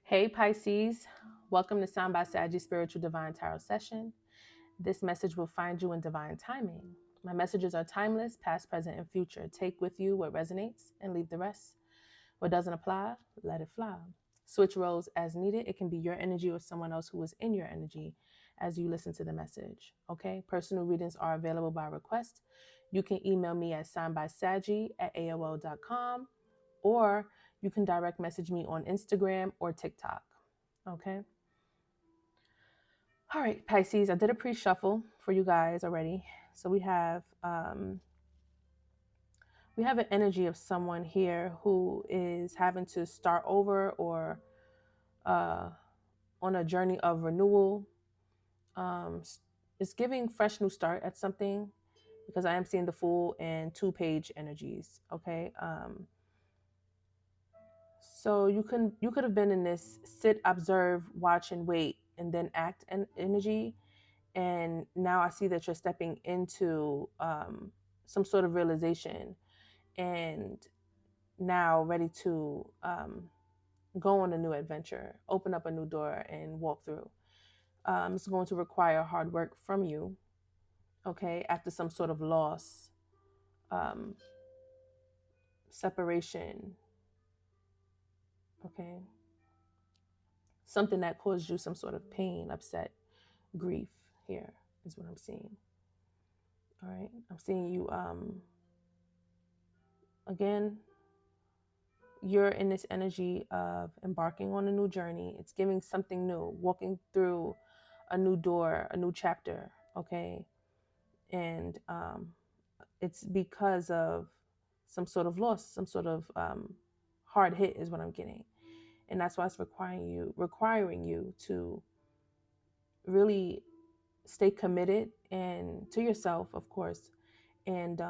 Hey Pisces, welcome to SignedBySagi Spiritual Divine Tarot Session. This message will find you in divine timing. My messages are timeless, past, present, and future. Take with you what resonates and leave the rest. What doesn't apply, let it fly. Switch roles as needed. It can be your energy or someone else who is in your energy as you listen to the message. Okay, personal readings are available by request. You can email me at signedbysagi@aol.com, or you can direct message me on Instagram or TikTok. Okay. All right, Pisces, I did a pre-shuffle for you guys already. So we have an energy of someone here who is having to start over or on a journey of renewal. It's giving fresh new start at something, because I am seeing the Fool and 2-page energies. Okay. So you could have been in this sit, observe, watch, and wait, and then act energy. And now I see that you're stepping into some sort of realization, and now ready to go on a new adventure, open up a new door, and walk through. It's going to require hard work from you, okay, after some sort of loss, separation, okay, something that caused you some sort of pain, upset, grief. Here is what I'm seeing. All right, I'm seeing you again. You're in this energy of embarking on a new journey. It's giving something new, walking through a new door, a new chapter. Okay, and it's because of some sort of loss, some sort of hard hit is what I'm getting, and that's why it's requiring you to really stay committed and to yourself, of course, and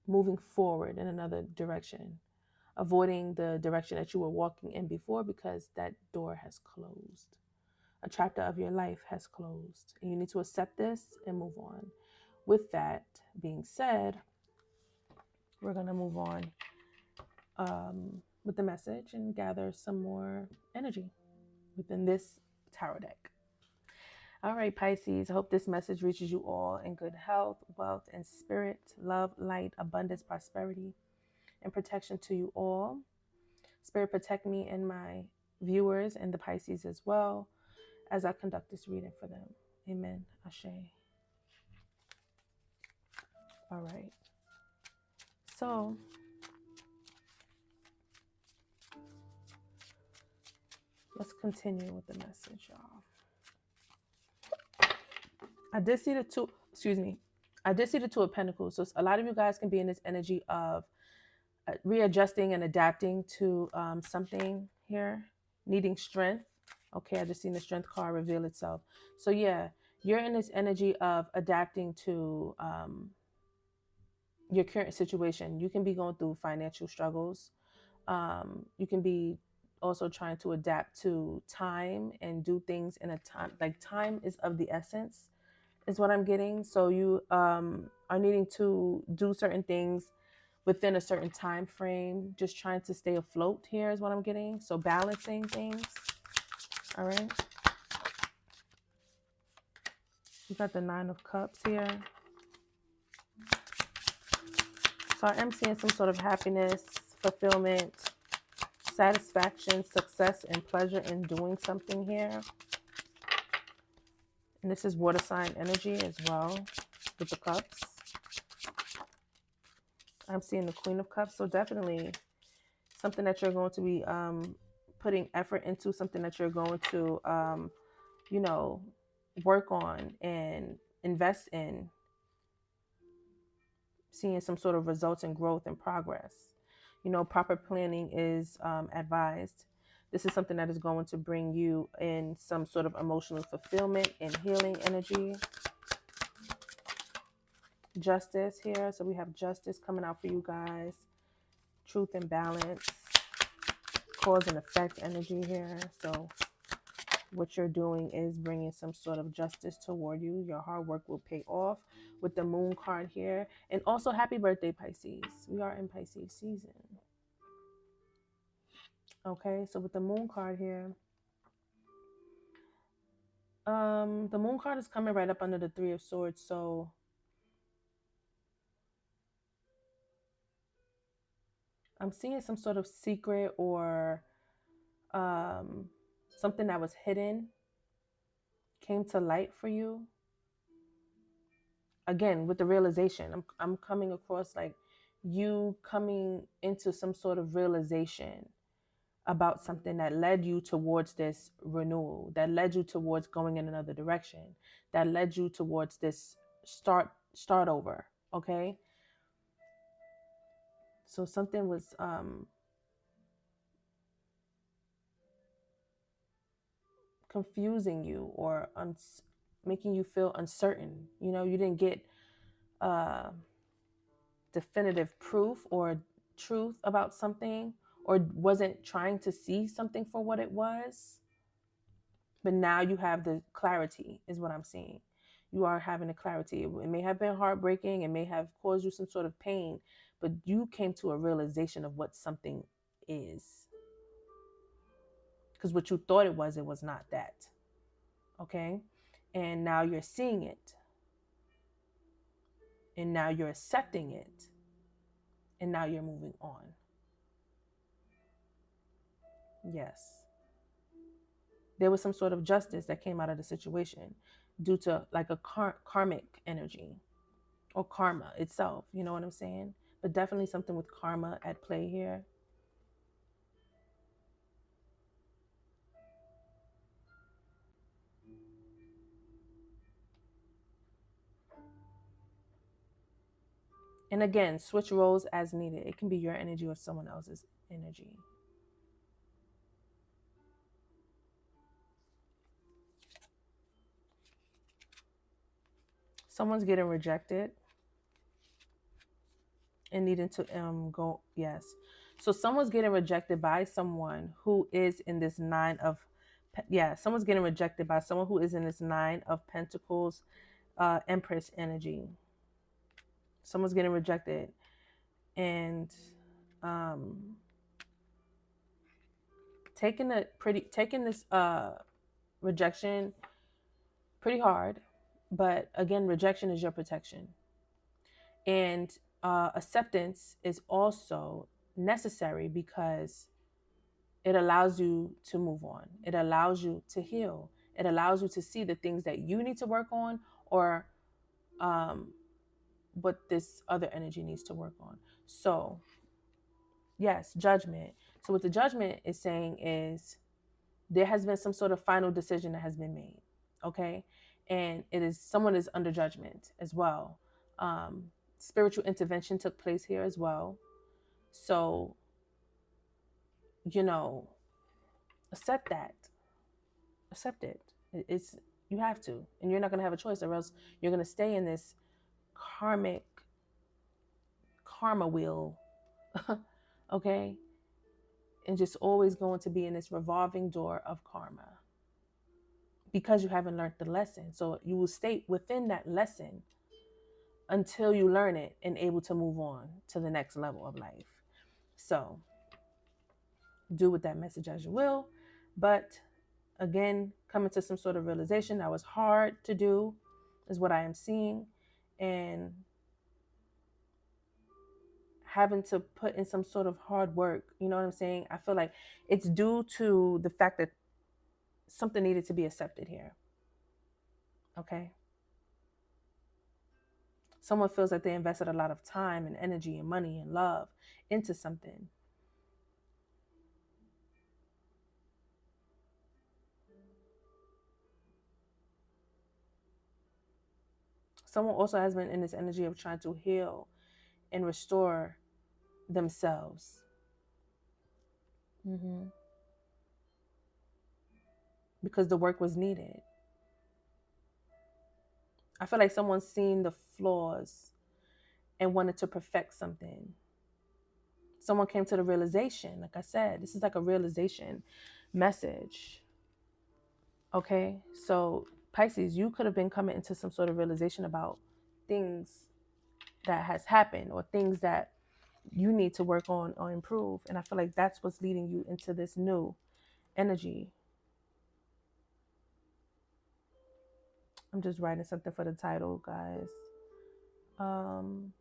moving forward in another direction, avoiding the direction that you were walking in before, because that door has closed. A chapter of your life has closed, and you need to accept this and move on. With that being said, we're going to move on with the message and gather some more energy within this tarot deck. All right, Pisces, I hope this message reaches you all in good health, wealth, and spirit, love, light, abundance, prosperity, and protection to you all. Spirit, protect me and my viewers and the Pisces as well as I conduct this reading for them. Amen. Ashe. All right. So, let's continue with the message, y'all. I did see the Two of Pentacles. So a lot of you guys can be in this energy of readjusting and adapting to something here, needing strength. Okay, I just seen the Strength card reveal itself. So yeah, you're in this energy of adapting to your current situation. You can be going through financial struggles. You can be also trying to adapt to time and do things in a time, like time is of the essence, is what I'm getting. So you are needing to do certain things within a certain time frame, just trying to stay afloat here is what I'm getting. So balancing things. All right. You got the 9 of Cups here. So I am seeing some sort of happiness, fulfillment, satisfaction, success, and pleasure in doing something here. And this is water sign energy as well with the cups. I'm seeing the Queen of Cups. So definitely something that you're going to be putting effort into, something that you're going to, work on and invest in, seeing some sort of results and growth and progress. Proper planning is advised. This is something that is going to bring you in some sort of emotional fulfillment and healing energy. Justice here. So we have justice coming out for you guys. Truth and balance. Cause and effect energy here. So what you're doing is bringing some sort of justice toward you. Your hard work will pay off with the Moon card here. And also happy birthday, Pisces. We are in Pisces season. Okay, so with the moon card here, the moon card is coming right up under the Three of Swords. So I'm seeing some sort of secret or um, something that was hidden came to light for you. Again, with the realization, I'm coming across like you coming into some sort of realization about something that led you towards this renewal, that led you towards going in another direction, that led you towards this start over. Okay, so something was confusing you or making you feel uncertain. You know, you didn't get uh, definitive proof or truth about something, or wasn't trying to see something for what it was. But now you have the clarity, is what I'm seeing. You are having the clarity. It may have been heartbreaking, it may have caused you some sort of pain, but you came to a realization of what something is. Because what you thought it was not that. Okay? And now you're seeing it. And now you're accepting it. And now you're moving on. Yes. There was some sort of justice that came out of the situation due to like a karmic energy or karma itself. You know what I'm saying? But definitely something with karma at play here. And again, switch roles as needed. It can be your energy or someone else's energy. Someone's getting rejected and needing to go. Yes. So someone's getting rejected by someone who is in this nine of, yeah, someone's getting rejected by someone who is in this Nine of Pentacles, Empress energy. Someone's getting rejected and um taking this rejection pretty hard. But again, rejection is your protection. And acceptance is also necessary because it allows you to move on. It allows you to heal. It allows you to see the things that you need to work on, or what this other energy needs to work on. So, yes, judgment. So, what the judgment is saying is there has been some sort of final decision that has been made. Okay. And it is someone is under judgment as well. Um, Spiritual intervention took place here as well. So, you know, accept that. Accept it. It's you have to, and you're not going to have a choice, or else you're going to stay in this karma wheel. Okay, and just always going to be in this revolving door of karma because you haven't learned the lesson. So you will stay within that lesson until you learn it and able to move on to the next level of life. So do with that message as you will. But again, coming to some sort of realization that was hard to do is what I am seeing. And having to put in some sort of hard work, you know what I'm saying? I feel like it's due to the fact that something needed to be accepted here. Okay. Someone feels like they invested a lot of time and energy and money and love into something. Someone also has been in this energy of trying to heal and restore themselves. Mm-hmm. Because the work was needed. I feel like someone's seen the flaws and wanted to perfect something. Someone came to the realization, like I said, this is like a realization message. Okay, so Pisces, you could have been coming into some sort of realization about things that has happened, or things that you need to work on or improve. And I feel like that's what's leading you into this new energy. I'm just writing something for the title, guys. Um,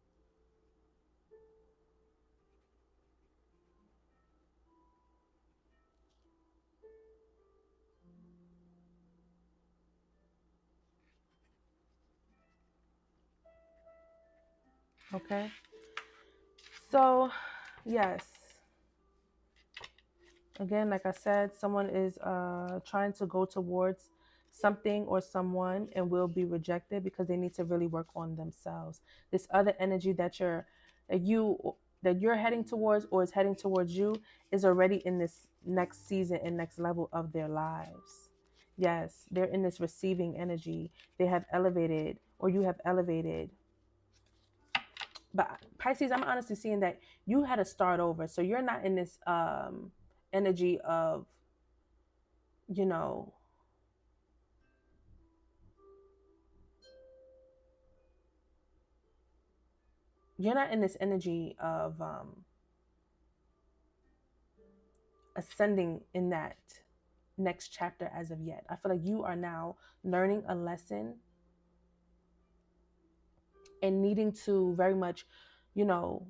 okay. So, yes. Again, like I said, someone is trying to go towards something or someone and will be rejected because they need to really work on themselves. This other energy that you that you're heading towards or is heading towards you is already in this next season and next level of their lives. Yes, they're in this receiving energy. They have elevated or you have elevated. But Pisces, I'm honestly seeing that you had to start over. So you're not in this energy of, you know, you're not in this energy of ascending in that next chapter as of yet. I feel like you are now learning a lesson and needing to very much, you know,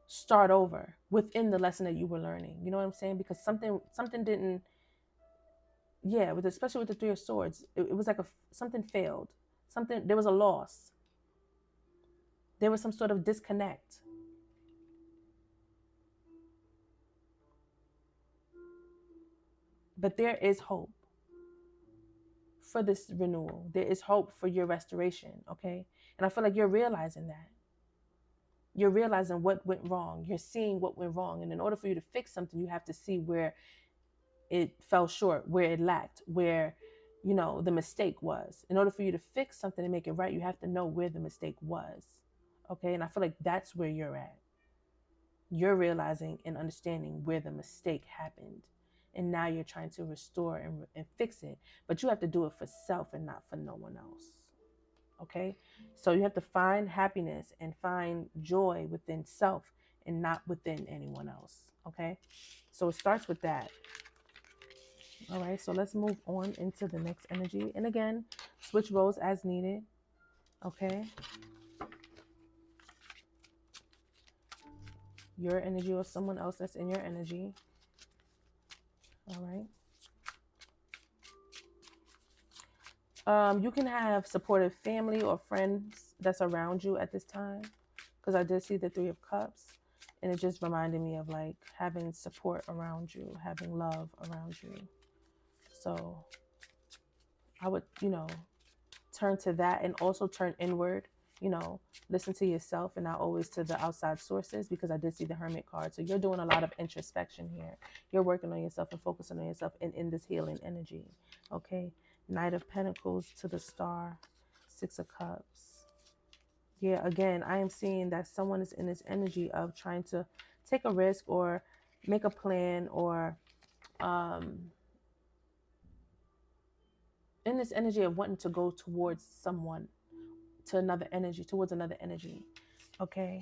start over within the lesson that you were learning. You know what I'm saying? Because something didn't, yeah, with especially with the Three of Swords, it was like something failed. Something, there was a loss. There was some sort of disconnect. But there is hope for this renewal. There is hope for your restoration, okay? And I feel like you're realizing that. You're realizing what went wrong. You're seeing what went wrong. And in order for you to fix something, you have to see where it fell short, where it lacked, where, you know, the mistake was. In order for you to fix something and make it right, you have to know where the mistake was, okay? And I feel like that's where you're at. You're realizing and understanding where the mistake happened. And now you're trying to restore and fix it. But you have to do it for self and not for no one else. Okay? So you have to find happiness and find joy within self and not within anyone else. Okay? So it starts with that. All right. So let's move on into the next energy. And again, switch roles as needed. Okay? Your energy or someone else that's in your energy. All right. You can have supportive family or friends that's around you at this time, because I did see the Three of Cups, and it just reminded me of like having support around you, having love around you. So I would, you know, turn to that and also turn inward, you know, listen to yourself and not always to the outside sources, because I did see the Hermit card. So you're doing a lot of introspection here. You're working on yourself and focusing on yourself and in this healing energy. Okay. Knight of Pentacles to the Star, Six of Cups. Yeah, again, I am seeing that someone is in this energy of trying to take a risk or make a plan, or in this energy of wanting to go towards someone, towards another energy. Okay.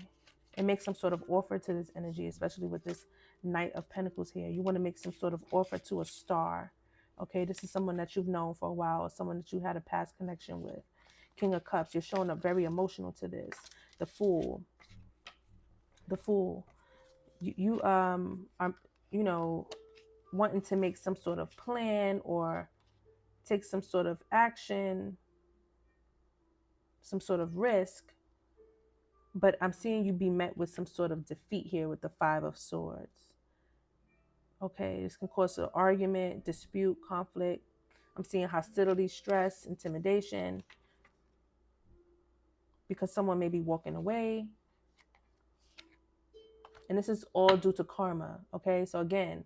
And make some sort of offer to this energy, especially with this Knight of Pentacles here. You want to make some sort of offer to a star. Okay, this is someone that you've known for a while, or someone that you had a past connection with. King of Cups, you're showing up very emotional to this. The Fool. The Fool. You are, you know, wanting to make some sort of plan or take some sort of action, some sort of risk. But I'm seeing you be met with some sort of defeat here with the Five of Swords. Okay, this can cause an argument, dispute, conflict. I'm seeing hostility, stress, intimidation, because someone may be walking away. And this is all due to karma. Okay, so again,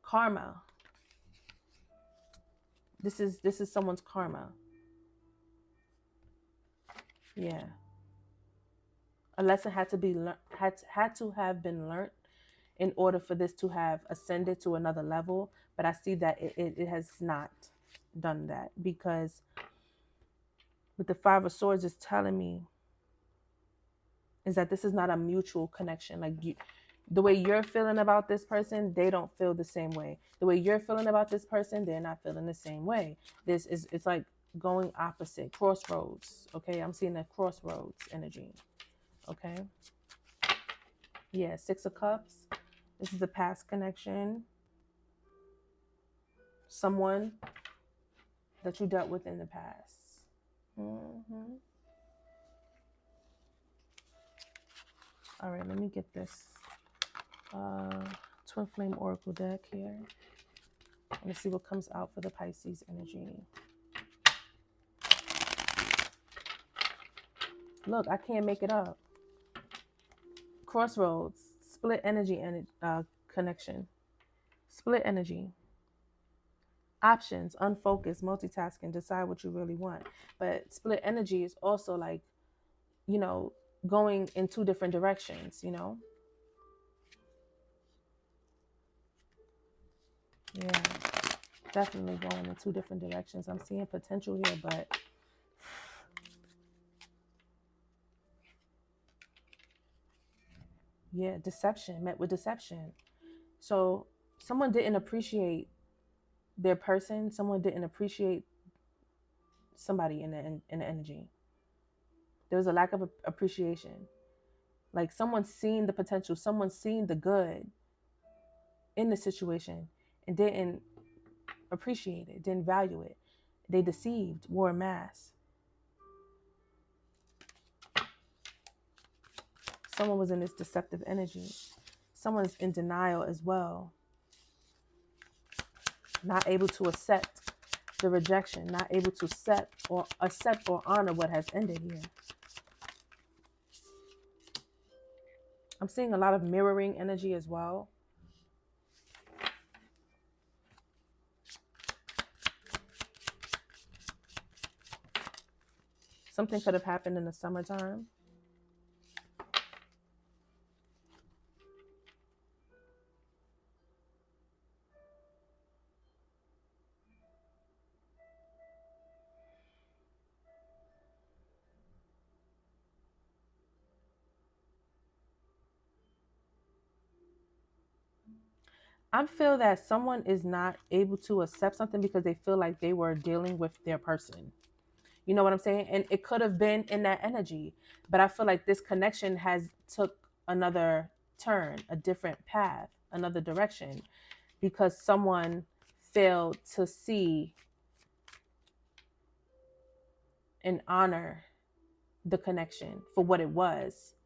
karma. This is someone's karma. Yeah. A lesson had to be had to have been learned in order for this to have ascended to another level. But I see that it has not done that, because with the Five of Swords is telling me is that this is not a mutual connection. Like the way you're feeling about this person, they don't feel the same way. The way you're feeling about this person, they're not feeling the same way. It's like going opposite, crossroads. Okay, I'm seeing a crossroads energy. Okay, yeah, 6 of Cups. This is a past connection. Someone that you dealt with in the past. Mm-hmm. All right, let me get this Twin Flame Oracle deck here. Let's see what comes out for the Pisces energy. Look, I can't make it up. Crossroads, split energy and connection. Split energy. Options, unfocused, multitasking, decide what you really want. But split energy is also like, you know, going in 2 different directions, you know? Yeah, definitely going in 2 different directions. I'm seeing potential here, but yeah, deception, met with deception. So someone didn't appreciate their person. Someone didn't appreciate somebody in the energy. There was a lack of appreciation. Like someone seen the potential, someone seen the good in the situation and didn't appreciate it, didn't value it. They deceived, wore a mask. Someone was in this deceptive energy. Someone's in denial as well. Not able to accept the rejection, not able to accept or honor what has ended here. I'm seeing a lot of mirroring energy as well. Something could have happened in the summertime. I feel that someone is not able to accept something because they feel like they were dealing with their person. You know what I'm saying? And it could have been in that energy, but I feel like this connection has took another turn, a different path, another direction, because someone failed to see and honor the connection for what it was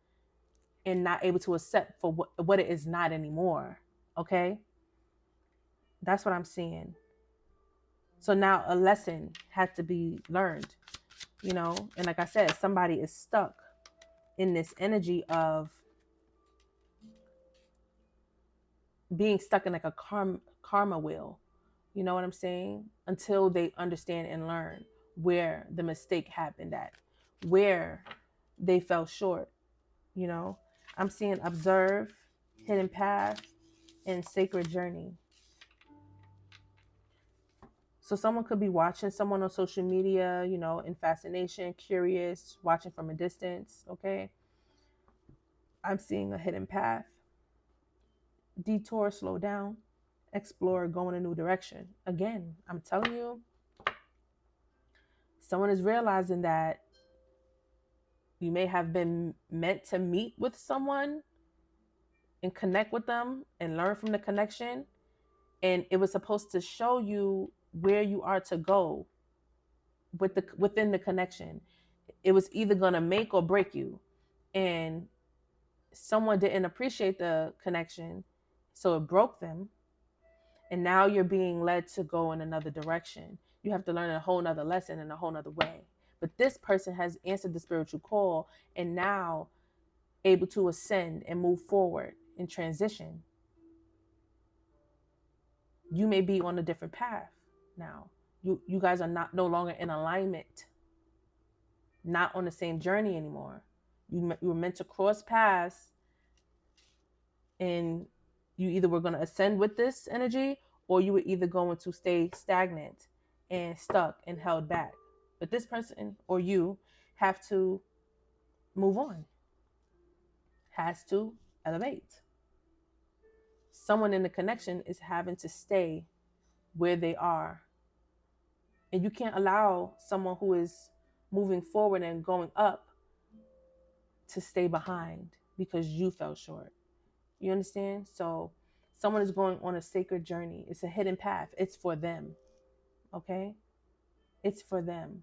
and not able to accept for what it is not anymore. Okay? That's what I'm seeing. So now a lesson had to be learned, you know? And like I said, somebody is stuck in this energy of being stuck in like a karma wheel. You know what I'm saying? Until they understand and learn where the mistake happened at, where they fell short, you know? I'm seeing observe, hidden path, and sacred journey. So someone could be watching someone on social media, you know, in fascination, curious, watching from a distance, okay? I'm seeing a hidden path. Detour, slow down, explore, go in a new direction. Again, I'm telling you, someone is realizing that you may have been meant to meet with someone and connect with them and learn from the connection. And it was supposed to show you where you are to go within the connection. It was either going to make or break you. And someone didn't appreciate the connection, so it broke them. And now you're being led to go in another direction. You have to learn a whole nother lesson in a whole nother way. But this person has answered the spiritual call and now able to ascend and move forward and transition. You may be on a different path now. You guys are no longer in alignment, not on the same journey anymore. You were meant to cross paths, and you either were going to ascend with this energy or you were either going to stay stagnant and stuck and held back. But this person or you have to move on. has to elevate. Someone in the connection is having to stay where they are. And you can't allow someone who is moving forward and going up to stay behind because you fell short. You understand? So someone is going on a sacred journey. It's a hidden path. It's for them. Okay? It's for them.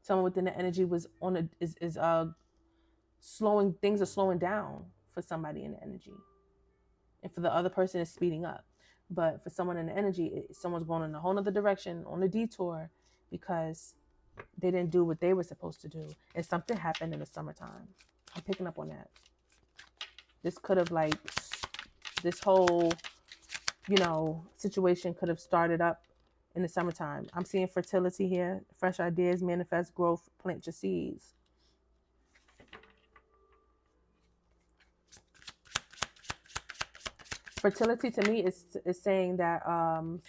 Someone within the energy was on a is slowing, things are slowing down for somebody in the energy. And for the other person is speeding up. But for someone in the energy, someone's going in a whole other direction on a detour because they didn't do what they were supposed to do. And something happened in the summertime. I'm picking up on that. This could have this whole, situation could have started up in the summertime. I'm seeing fertility here. Fresh ideas, manifest growth, plant your seeds. Fertility to me is saying that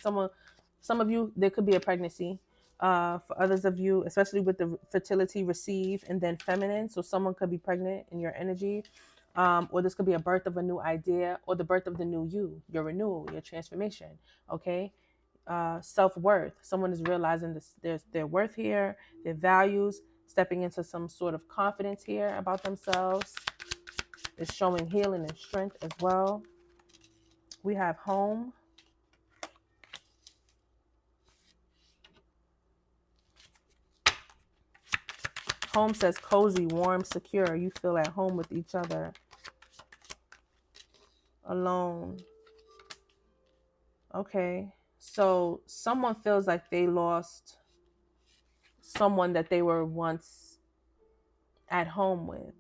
some of you, there could be a pregnancy. For others of you, especially with the fertility receive and then feminine, so someone could be pregnant in your energy, or this could be a birth of a new idea or the birth of the new you, your renewal, your transformation. Okay, self-worth. Someone is realizing their worth here, their values, stepping into some sort of confidence here about themselves. It's showing healing and strength as well. We have home. Home says cozy, warm, secure. You feel at home with each other. Alone. Okay. So someone feels like they lost someone that they were once at home with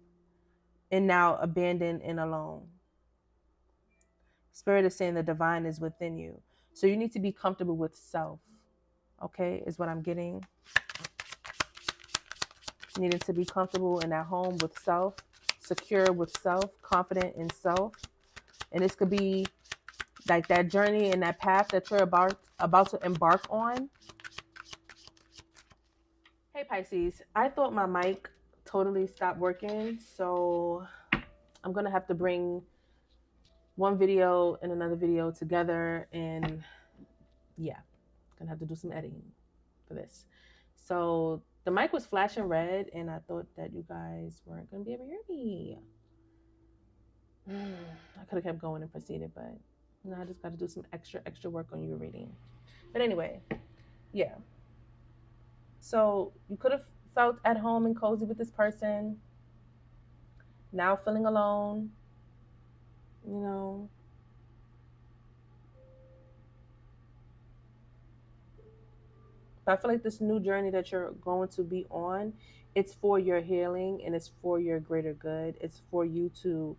and now abandoned and alone. Spirit is saying the divine is within you. So you need to be comfortable with self. Okay, is what I'm getting. Needing to be comfortable and at home with self, secure with self, confident in self. And this could be like that journey and that path that you're about to embark on. Hey Pisces, I thought my mic totally stopped working, so I'm gonna have to bring one video and another video together, and yeah, gonna have to do some editing for this. So the mic was flashing red and I thought that you guys weren't gonna be able to hear me. I could have kept going and proceeded, but no, I just got to do some extra work on your reading. But anyway, yeah. So you could have felt at home and cozy with this person. Now feeling alone, But I feel like this new journey that you're going to be on, it's for your healing and it's for your greater good. It's for you to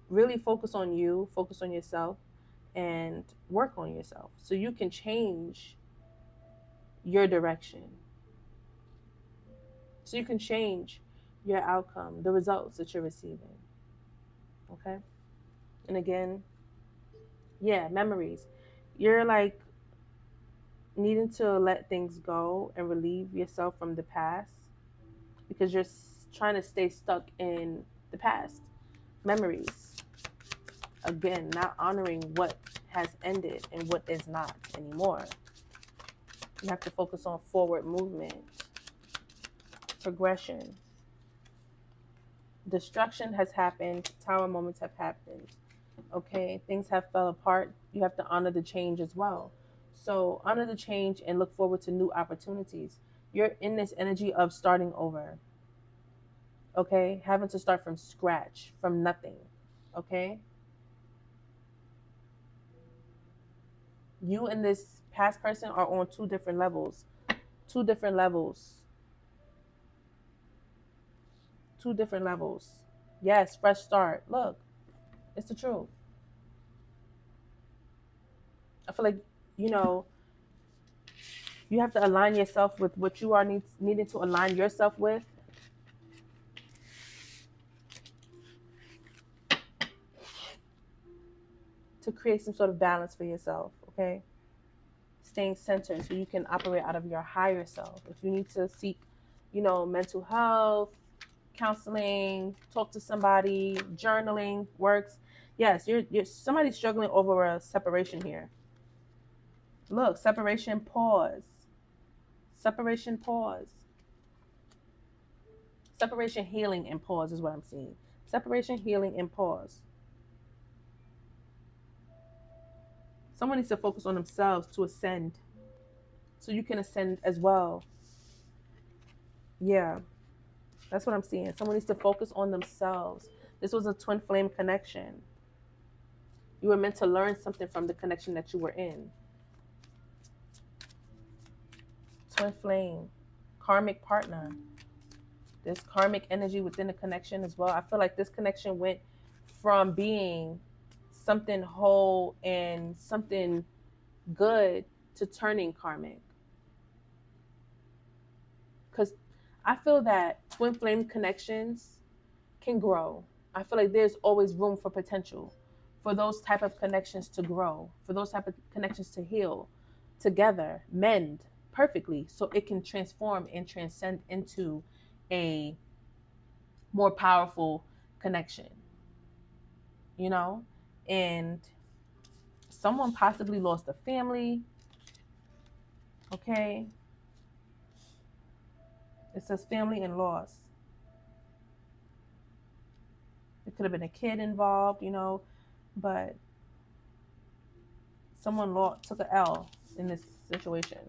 really focus on you, focus on yourself, and work on yourself so you can change your direction. So you can change your outcome, the results that you're receiving. Okay? And again, yeah, memories. You're like needing to let things go and relieve yourself from the past because you're trying to stay stuck in the past. Memories. Again, not honoring what has ended and what is not anymore. You have to focus on forward movement, progression. Destruction has happened. Tower moments have happened. Okay, things have fell apart. You have to honor the change as well. So honor the change and look forward to new opportunities. You're in this energy of starting over. Okay, having to start from scratch, from nothing. Okay, you and this past person are on two different levels. Two different levels. Yes, fresh start. Look, it's the truth. I feel like, you have to align yourself with what you are needing to align yourself with. To create some sort of balance for yourself, okay? Staying centered so you can operate out of your higher self. If you need to seek, mental health, counseling, talk to somebody, journaling works. Yes, you're somebody's struggling over a separation here. Look, separation, pause. Separation, pause. Separation, healing, and pause is what I'm seeing. Separation, healing, and pause. Someone needs to focus on themselves to ascend. So you can ascend as well. Yeah, that's what I'm seeing. Someone needs to focus on themselves. This was a twin flame connection. You were meant to learn something from the connection that you were in. Twin flame, karmic partner. There's karmic energy within the connection as well. I feel like this connection went from being something whole and something good to turning karmic. Because I feel that twin flame connections can grow. I feel like there's always room for potential for those type of connections to grow, for those type of connections to heal together, mend perfectly, so it can transform and transcend into a more powerful connection, you know? And someone possibly lost a family, okay? It says family and loss. It could have been a kid involved, you know, but someone took an L in this situation,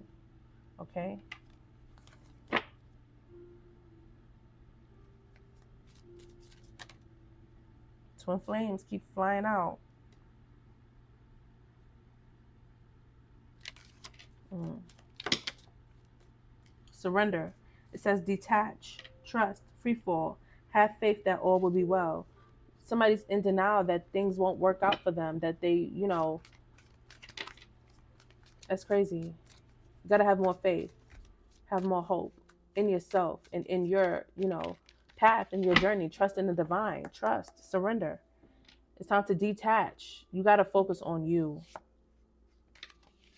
okay? Twin flames keep flying out. Surrender. It says detach, trust, free fall, have faith that all will be well. Somebody's in denial that things won't work out for them, that they, you know, that's crazy. You got to have more faith, have more hope in yourself and in your, you know, path and your journey. Trust in the divine, trust, surrender. It's time to detach. You got to focus on you.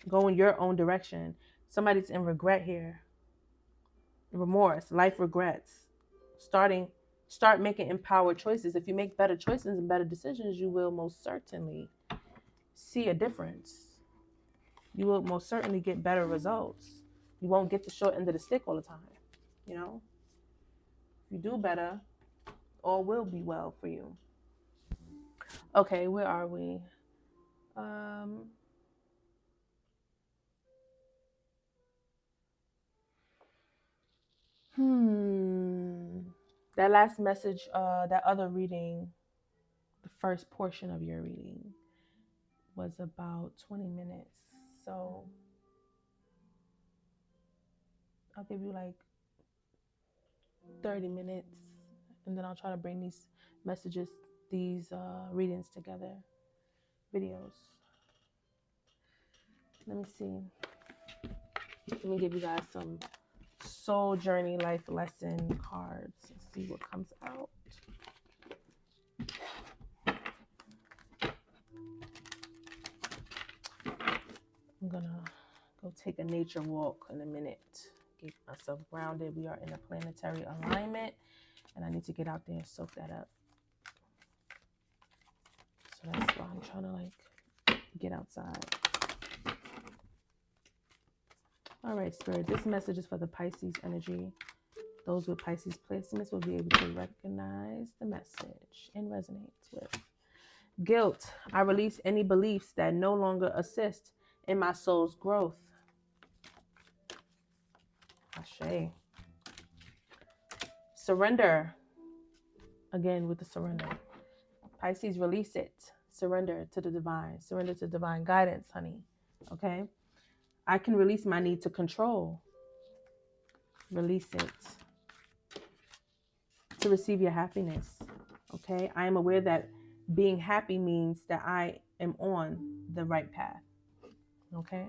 Go in your own direction. Somebody's in regret here. Remorse, life regrets. Start making empowered choices. If you make better choices and better decisions, you will most certainly see a difference. You will most certainly get better results. You won't get the short end of the stick all the time. You know, if you do better, all will be well for you. Okay, where are we? That last message, that other reading, the first portion of your reading was about 20 minutes. So I'll give you like 30 minutes and then I'll try to bring these messages, these readings together, videos. Let me see. Let me give you guys some soul journey life lesson cards and see what comes out. I'm gonna go take a nature walk in a minute, get myself grounded. We are in a planetary alignment and I need to get out there and soak that up. So that's why I'm trying to like get outside. All right, Spirit, this message is for the Pisces energy. Those with Pisces placements will be able to recognize the message and resonate with. Guilt. I release any beliefs that no longer assist in my soul's growth. Ashe. Surrender. Again with the surrender. Pisces, release it. Surrender to the divine. Surrender to divine guidance, honey. Okay? I can release my need to control. Release it. To receive your happiness. Okay? I am aware that being happy means that I am on the right path. Okay?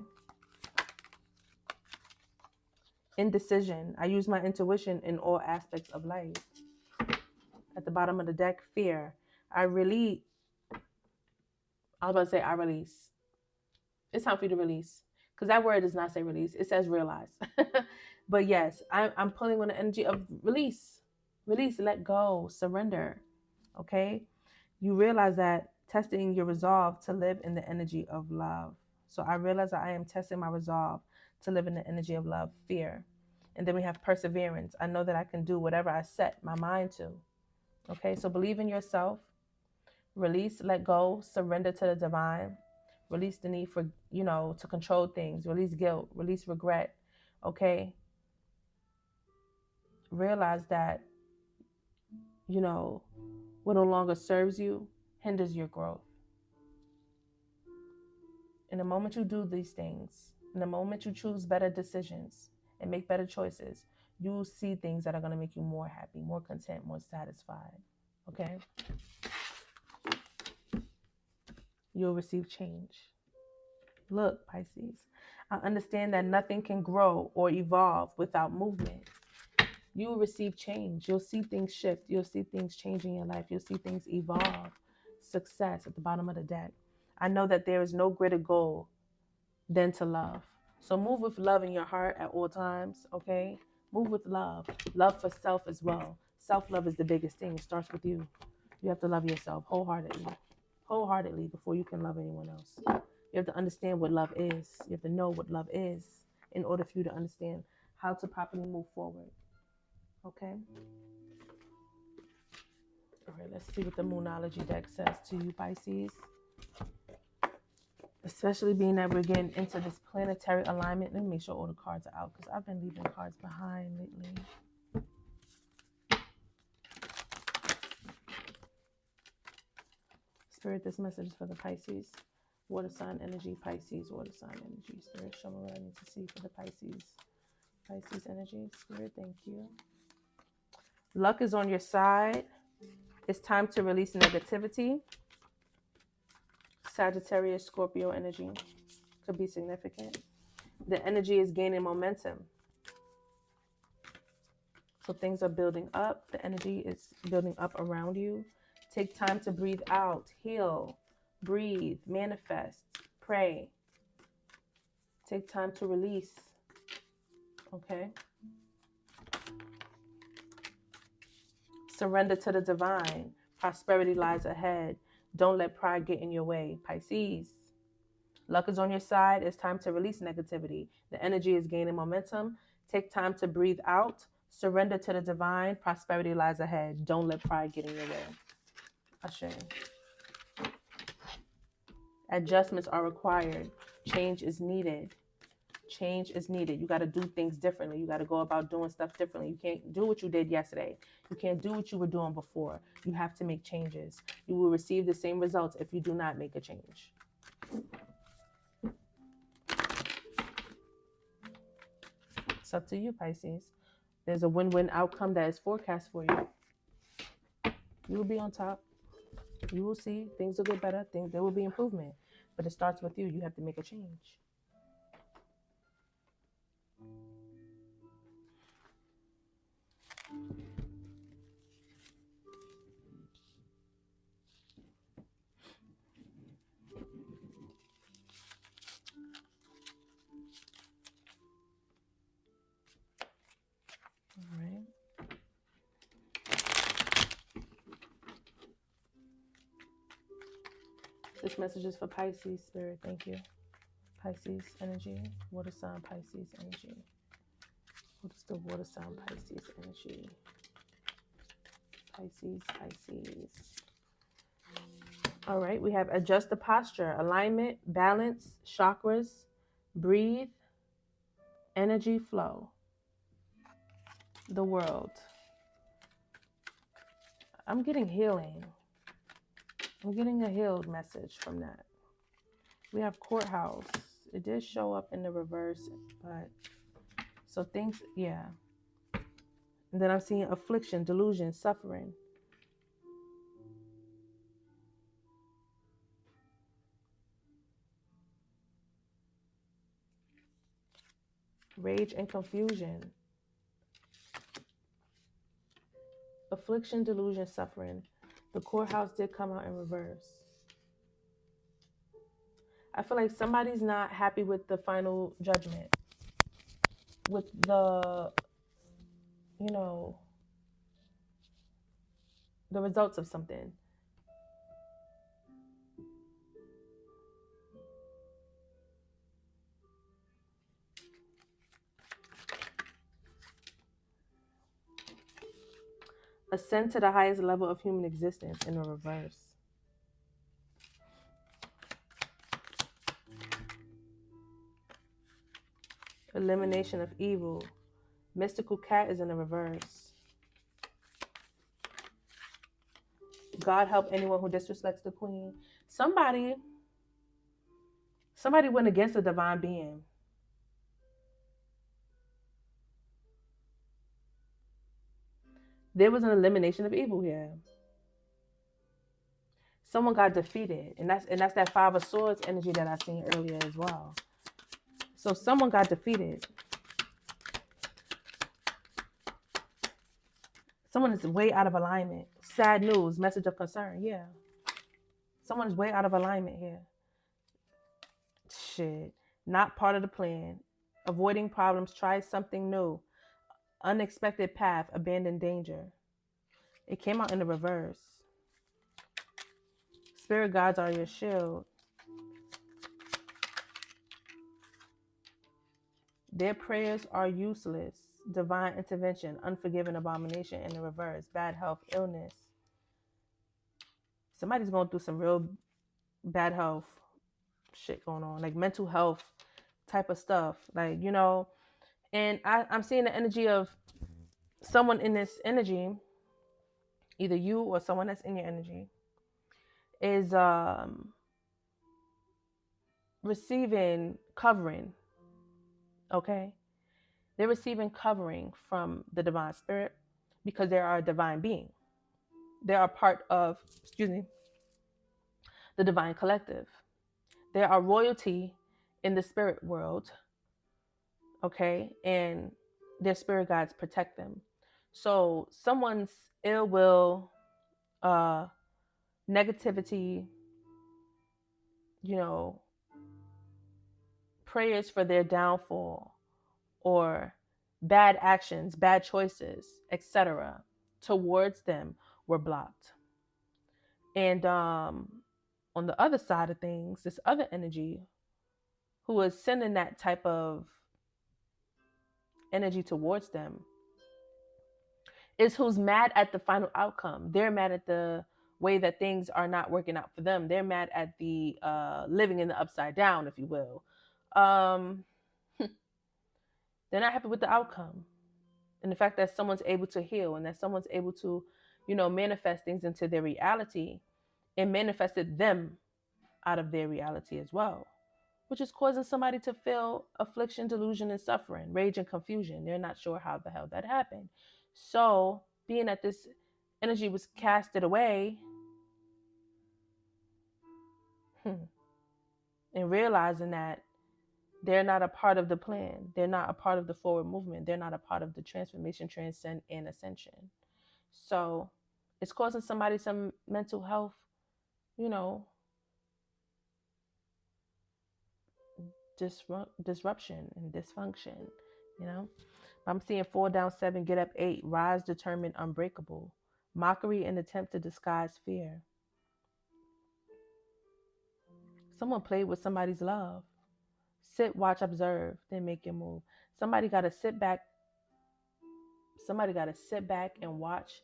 Indecision. I use my intuition in all aspects of life. At the bottom of the deck, fear. I was about to say I release. It's time for you to release. Because that word does not say release. It says realize. But yes, I'm pulling on the energy of release. Release, let go, surrender. Okay? You realize that testing your resolve to live in the energy of love. So I realize that I am testing my resolve to live in the energy of love, fear. And then we have perseverance. I know that I can do whatever I set my mind to. Okay? So believe in yourself. Release, let go, surrender to the divine. Release the need for, to control things. Release guilt, release regret. Okay? Realize that, what no longer serves you hinders your growth. In the moment you do these things, in the moment you choose better decisions and make better choices, you will see things that are going to make you more happy, more content, more satisfied. Okay? You'll receive change. Look, Pisces, I understand that nothing can grow or evolve without movement. You will receive change. You'll see things shift. You'll see things change in your life. You'll see things evolve. Success at the bottom of the deck. I know that there is no greater goal than to love. So move with love in your heart at all times, okay? Move with love. Love for self as well. Self-love is the biggest thing. It starts with you. You have to love yourself wholeheartedly before you can love anyone else. You have to understand what love is. You have to know what love is in order for you to understand how to properly move forward, okay? All right, let's see what the Moonology deck says to you, Pisces. Especially being that we're getting into this planetary alignment. Let me make sure all the cards are out because I've been leaving cards behind lately. Spirit, this message is for the Pisces. Water sign energy, Pisces, water sign energy. Spirit, show me what I need to see for the Pisces. Pisces energy. Spirit, thank you. Luck is on your side. It's time to release negativity. Sagittarius, Scorpio energy could be significant. The energy is gaining momentum. So things are building up. The energy is building up around you. Take time to breathe out, heal, breathe, manifest, pray. Take time to release. Okay? Surrender to the divine. Prosperity lies ahead. Don't let pride get in your way. Pisces. Luck is on your side. It's time to release negativity. The energy is gaining momentum. Take time to breathe out. Surrender to the divine. Prosperity lies ahead. Don't let pride get in your way. Ashe. Adjustments are required. Change is needed. Change is needed. You got to do things differently. You got to go about doing stuff differently. You can't do what you did yesterday. You can't do what you were doing before. You have to make changes. You will receive the same results if you do not make a change. It's up to you, Pisces. There's a win-win outcome that is forecast for you. You will be on top. You will see things will get better. There will be improvement. But it starts with you. You have to make a change. All right. This message is for Pisces, Spirit. Thank you. Pisces energy. Water sign Pisces energy. What is the water sign Pisces energy? Pisces. All right. We have adjust the posture, alignment, balance, chakras, breathe, energy flow. The world. I'm getting healing. I'm getting a healed message from that. We have courthouse. It did show up in the reverse, but so things, yeah. And then I'm seeing affliction, delusion, suffering. Rage and confusion. Affliction, delusion, suffering. The courthouse did come out in reverse. I feel like somebody's not happy with the final judgment. With the, the results of something. Ascend to the highest level of human existence in the reverse. Elimination of evil. Mystical cat is in the reverse. God help anyone who disrespects the queen. Somebody went against the divine being. There was an elimination of evil here. Someone got defeated, and that's that Five of Swords energy that I seen earlier as well. So someone got defeated. Someone is way out of alignment. Sad news, message of concern. Yeah. Someone is way out of alignment here. Shit. Not part of the plan. Avoiding problems, try something new. Unexpected path, abandon danger. It came out in the reverse. Spirit guides are your shield. Their prayers are useless. Divine intervention, unforgiven abomination in the reverse. Bad health, illness. Somebody's going through some real bad health shit going on, like mental health type of stuff. Like, you know, and I'm seeing the energy of someone in this energy, either you or someone that's in your energy, is receiving covering. Okay, they're receiving covering from the divine spirit because they are a divine being. They are part of, the divine collective. They are royalty in the spirit world. Okay, and their spirit guides protect them. So someone's ill will, negativity, you know, prayers for their downfall, or bad actions, bad choices, etc., towards them were blocked. And on the other side of things, this other energy who is sending that type of energy towards them is who's mad at the final outcome. They're mad at the way that things are not working out for them. They're mad at the living in the upside down, if you will. They're not happy with the outcome. And the fact that someone's able to heal and that someone's able to, you know, manifest things into their reality, and manifested them out of their reality as well, which is causing somebody to feel affliction, delusion, and suffering, rage, and confusion. They're not sure how the hell that happened. So, being that this energy was casted away, and realizing that they're not a part of the plan, they're not a part of the forward movement, they're not a part of the transformation, transcend, and ascension. So, it's causing somebody some mental health, you know, disruption and dysfunction, you know. I'm seeing 4 down 7, get up 8, rise determined, unbreakable. Mockery and attempt to disguise fear. Someone played with somebody's love. Sit, watch, observe, then make your move. Somebody got to sit back. Somebody got to sit back and watch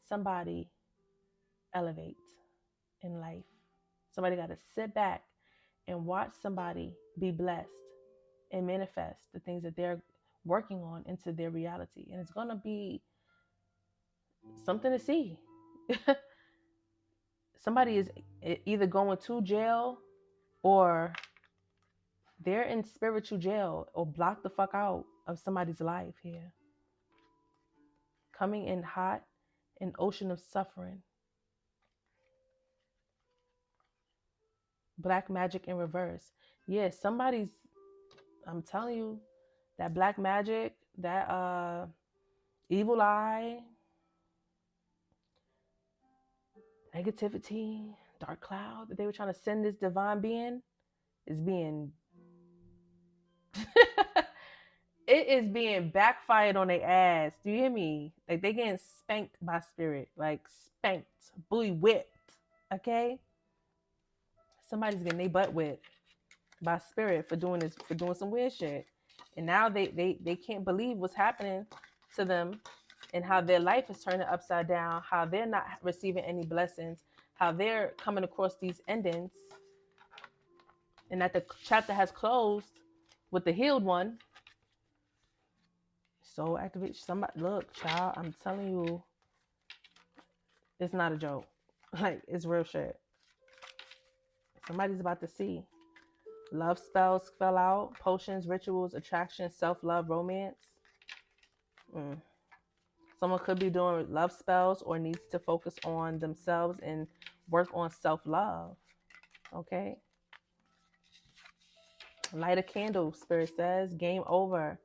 somebody elevate in life. Somebody got to sit back and watch somebody be blessed and manifest the things that they're working on into their reality. And it's going to be something to see. Somebody is either going to jail, or they're in spiritual jail, or blocked the fuck out of somebody's life here. Coming in hot, an ocean of suffering. Black magic in reverse. Yeah, somebody's, I'm telling you, that black magic, that evil eye, negativity, dark cloud that they were trying to send this divine being is being It is being backfired on their ass. Do you hear me? Like they getting spanked by spirit. Like spanked. Bully whipped. Okay? Somebody's getting their butt whipped by spirit for doing this, for doing some weird shit. And now they can't believe what's happening to them and how their life is turning upside down, how they're not receiving any blessings, how they're coming across these endings, and that the chapter has closed with the healed one. So activate somebody. Look, child, I'm telling you, it's not a joke. Like, it's real shit. Somebody's about to see. Love spells fell out. Potions, rituals, attraction, self-love, romance. Someone could be doing love spells or needs to focus on themselves and work on self-love. Okay? Light a candle, Spirit says. Game over.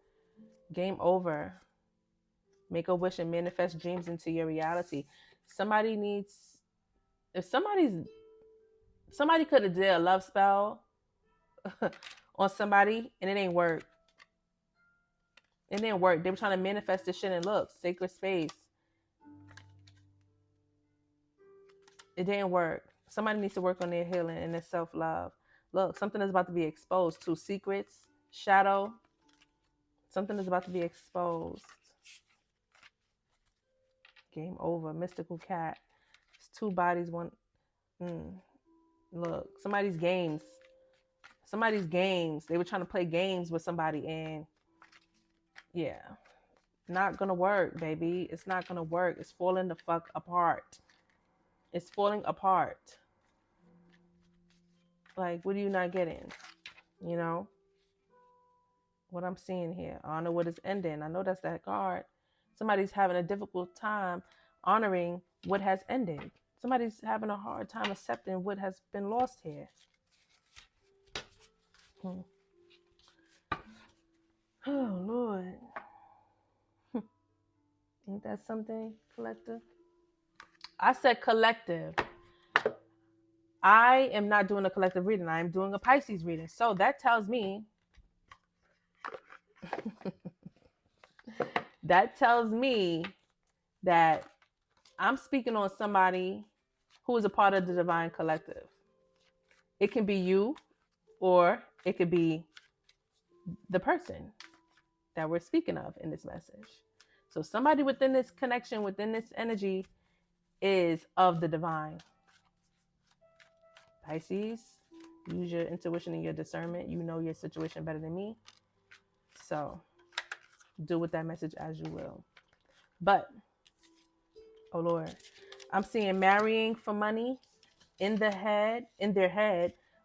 Game over. Make a wish and manifest dreams into your reality. Somebody needs... If somebody could have did a love spell on somebody and it ain't work. It didn't work. They were trying to manifest this shit and look, sacred space. It didn't work. Somebody needs to work on their healing and their self-love. Look, something is about to be exposed. Two secrets, shadow. Something is about to be exposed. Game over. Mystical cat. It's two bodies, one. Look, somebody's games. They were trying to play games with somebody and yeah. Not gonna work, baby. It's not gonna work. It's falling the fuck apart. It's falling apart. Like, what are you not getting? You know? What I'm seeing here. Honor what is ending. I know that's that card. Somebody's having a difficult time honoring what has ended. Somebody's having a hard time accepting what has been lost here. Oh, Lord. Ain't that something, collective? I said collective. I am not doing a collective reading. I am doing a Pisces reading. So that tells me that I'm speaking on somebody who is a part of the divine collective. It can be you or it could be the person that we're speaking of in this message. So somebody within this connection, within this energy is of the divine. Pisces, use your intuition and your discernment. You know your situation better than me. So do with that message as you will. But, oh Lord, I'm seeing marrying for money in their head,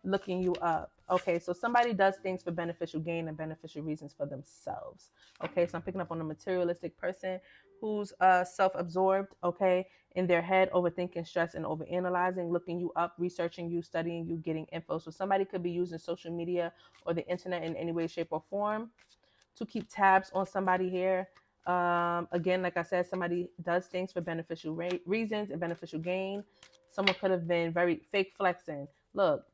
looking you up. Okay, so somebody does things for beneficial gain and beneficial reasons for themselves. Okay, so I'm picking up on a materialistic person who's self-absorbed, okay, in their head, overthinking, stress, and overanalyzing, looking you up, researching you, studying you, getting info. So somebody could be using social media or the internet in any way, shape, or form to keep tabs on somebody here. Again, like I said, somebody does things for beneficial reasons and beneficial gain. Someone could have been very fake flexing. Look,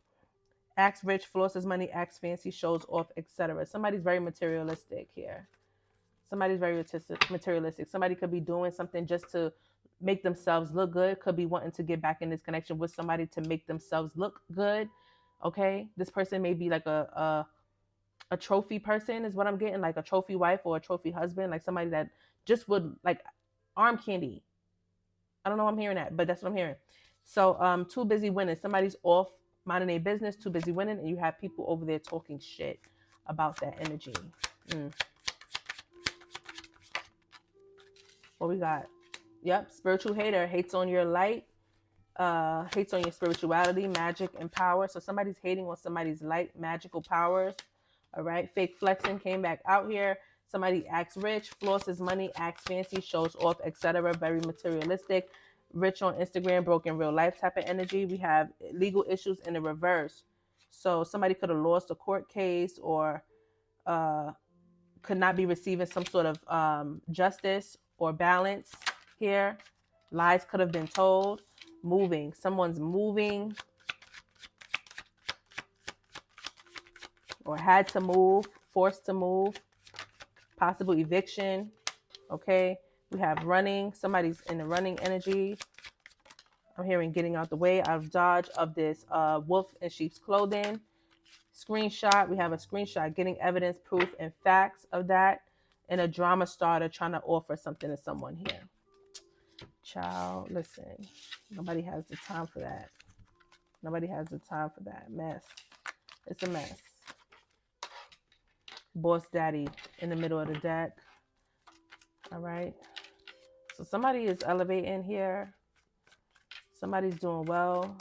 acts rich, flosses money, acts fancy, shows off, etc. Somebody's very materialistic here. Somebody's very materialistic. Somebody could be doing something just to make themselves look good. Could be wanting to get back in this connection with somebody to make themselves look good. Okay, this person may be like a trophy person is what I'm getting, like a trophy wife or a trophy husband, like somebody that just would like arm candy. I don't know why I'm hearing that, but that's what I'm hearing. So too busy winning. Somebody's off minding their business, too busy winning, and you have people over there talking shit about that energy. What we got? Yep, spiritual hater hates on your light, hates on your spirituality, magic, and power. So somebody's hating on somebody's light, magical powers. All right, fake flexing came back out here. Somebody acts rich, flosses money, acts fancy, shows off, etc. Very materialistic, rich on Instagram, broken real life type of energy. We have legal issues in the reverse. So somebody could have lost a court case or could not be receiving some sort of justice or balance here. Lies could have been told. Moving. Someone's moving or had to move, forced to move. possible eviction. Okay, we have running. Somebody's in the running energy. I'm hearing getting out the way, out of dodge of this wolf in sheep's clothing. Screenshot. We have a screenshot getting evidence, proof, and facts of that. And a drama starter trying to offer something to someone here. Child, listen. Nobody has the time for that. Nobody has the time for that mess. It's a mess. Boss daddy in the middle of the deck. All right. So somebody is elevating here. Somebody's doing well.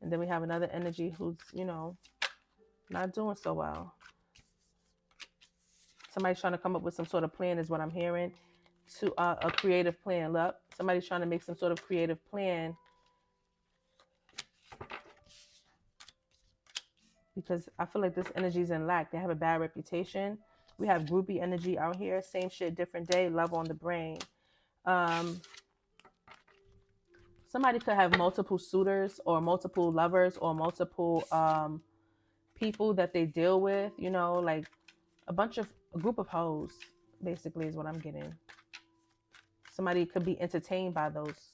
And then we have another energy who's, you know, not doing so well. Somebody's trying to come up with some sort of plan is what I'm hearing. To a creative plan. Look, somebody's trying to make some sort of creative plan. Because I feel like this energy is in lack. They have a bad reputation. We have groupie energy out here. Same shit, different day. Love on the brain. Somebody could have multiple suitors or multiple lovers or multiple people that they deal with. You know, like a group of hoes, basically, is what I'm getting. Somebody could be entertained by those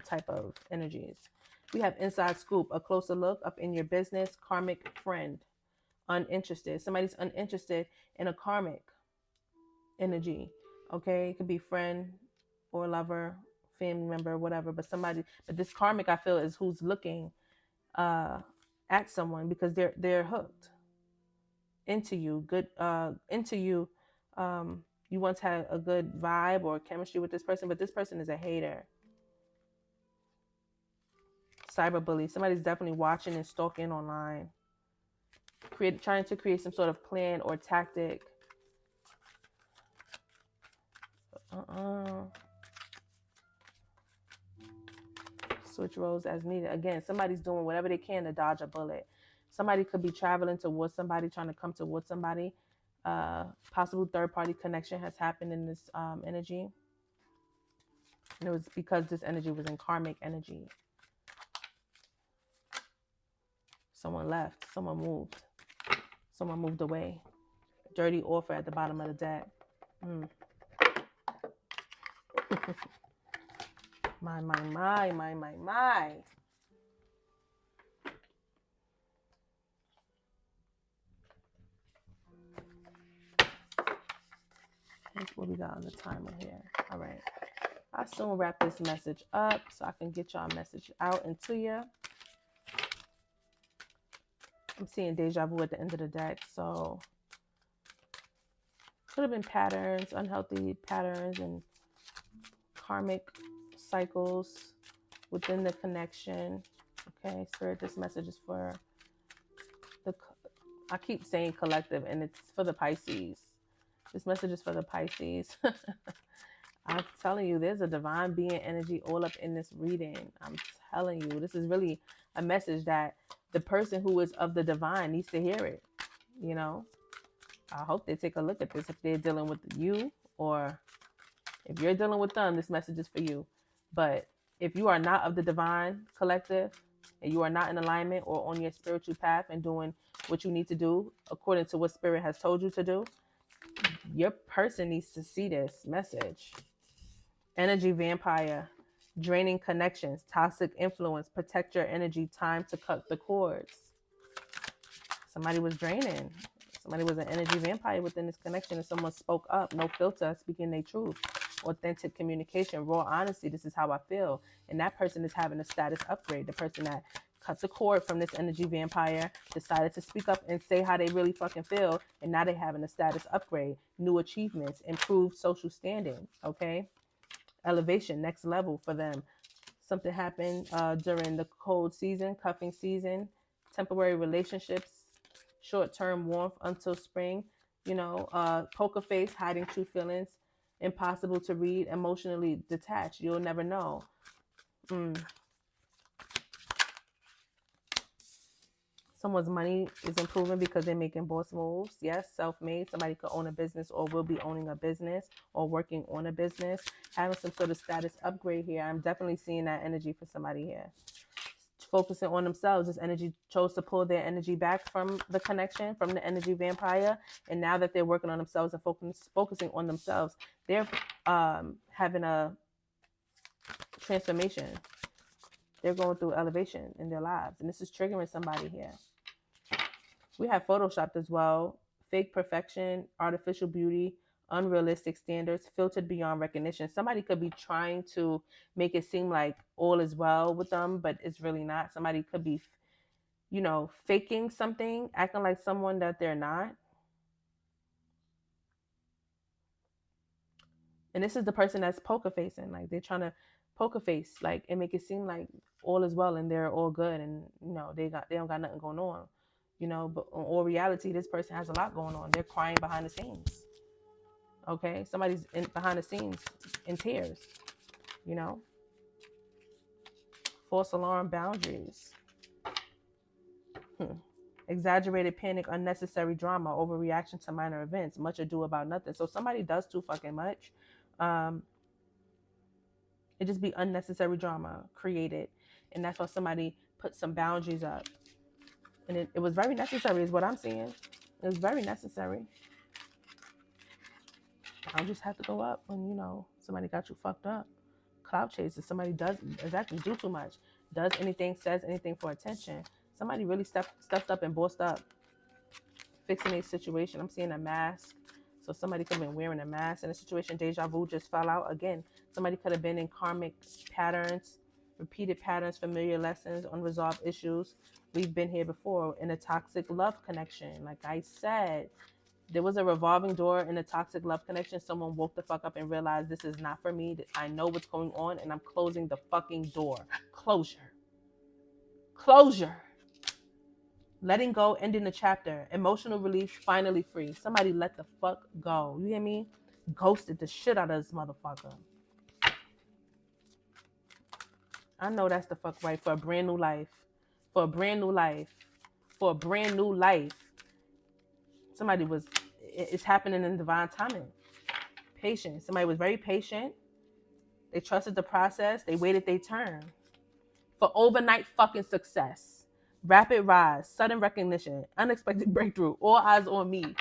type of energies. We have inside scoop, a closer look up in your business, karmic friend, uninterested. Somebody's uninterested in a karmic energy. Okay, it could be friend or lover, family member, whatever. But this karmic, I feel, is who's looking at someone because they're hooked into you, into you. You once had a good vibe or chemistry with this person, but this person is a hater. Cyberbully. Somebody's definitely watching and stalking online. Trying to create some sort of plan or tactic. Switch roles as needed. Again, somebody's doing whatever they can to dodge a bullet. Somebody could be traveling towards somebody, trying to come towards somebody. Possible third-party connection has happened in this energy. And it was because this energy was in karmic energy. Someone left. Someone moved. Someone moved away. Dirty offer at the bottom of the deck. My. What we got on the timer here? All right. I'll soon wrap this message up so I can get y'all a message out and to you. I'm seeing deja vu at the end of the deck, so could have been patterns, unhealthy patterns, and karmic cycles within the connection. Okay, Spirit, this message is for I keep saying collective, and it's for the Pisces. This message is for the Pisces. I'm telling you, there's a divine being energy all up in this reading. I'm telling you, this is really a message that the person who is of the divine needs to hear it. You know, I hope they take a look at this if they're dealing with you, or if you're dealing with them, this message is for you. But if you are not of the divine collective and you are not in alignment or on your spiritual path and doing what you need to do according to what Spirit has told you to do, your person needs to see this message. Energy vampire, draining connections, toxic influence, protect your energy, time to cut the cords. Somebody was draining. Somebody was an energy vampire within this connection, and someone spoke up, no filter, speaking their truth. Authentic communication, raw honesty. This is how I feel. And that person is having a status upgrade. The person that cut the cord from this energy vampire decided to speak up and say how they really fucking feel. And now they're having a status upgrade, new achievements, improved social standing. Okay. Elevation, next level for them. Something happened during the cold season, cuffing season, temporary relationships, short-term warmth until spring. You know, poker face, hiding true feelings, impossible to read, emotionally detached. You'll never know. Someone's money is improving because they're making boss moves. Yes, self-made. Somebody could own a business or will be owning a business or working on a business. Having some sort of status upgrade here. I'm definitely seeing that energy for somebody here. focusing on themselves. This energy chose to pull their energy back from the connection, from the energy vampire. And now that they're working on themselves and focusing on themselves, they're having a transformation. They're going through elevation in their lives. And this is triggering somebody here. We have photoshopped as well. Fake perfection, artificial beauty, unrealistic standards, filtered beyond recognition. Somebody could be trying to make it seem like all is well with them, but it's really not. Somebody could be, faking something, acting like someone that they're not. And this is the person that's poker facing. Like, they're trying to poker face, like, and make it seem like all is well and they're all good, and they don't got nothing going on. But in all reality, this person has a lot going on. They're crying behind the scenes. Okay, somebody's behind the scenes in tears. False alarm, boundaries. Exaggerated panic, unnecessary drama, overreaction to minor events, much ado about nothing. So somebody does too fucking much. It just be unnecessary drama created, and that's why somebody put some boundaries up. And it was very necessary, is what I'm seeing. It was very necessary. I'll just have to go up when, somebody got you fucked up. Cloud chases. Somebody does exactly do too much. Does anything, says anything for attention. Somebody really stepped up and bossed up. Fixing a situation. I'm seeing a mask. So somebody could have been wearing a mask in a situation. Deja vu just fell out. Again, somebody could have been in karmic patterns, repeated patterns, familiar lessons, unresolved issues. We've been here before in a toxic love connection. Like I said, there was a revolving door in a toxic love connection. Someone woke the fuck up and realized this is not for me. I know what's going on, and I'm closing the fucking door. Closure. Letting go, ending the chapter. Emotional relief, finally free. Somebody let the fuck go. You hear me? Ghosted the shit out of this motherfucker. I know that's the fuck right. For a brand new life. For a brand new life. For a brand new life. Somebody was, it's happening in divine timing. Patient. Somebody was very patient. They trusted the process. They waited their turn. For overnight fucking success. Rapid rise. Sudden recognition. Unexpected breakthrough. All eyes on me.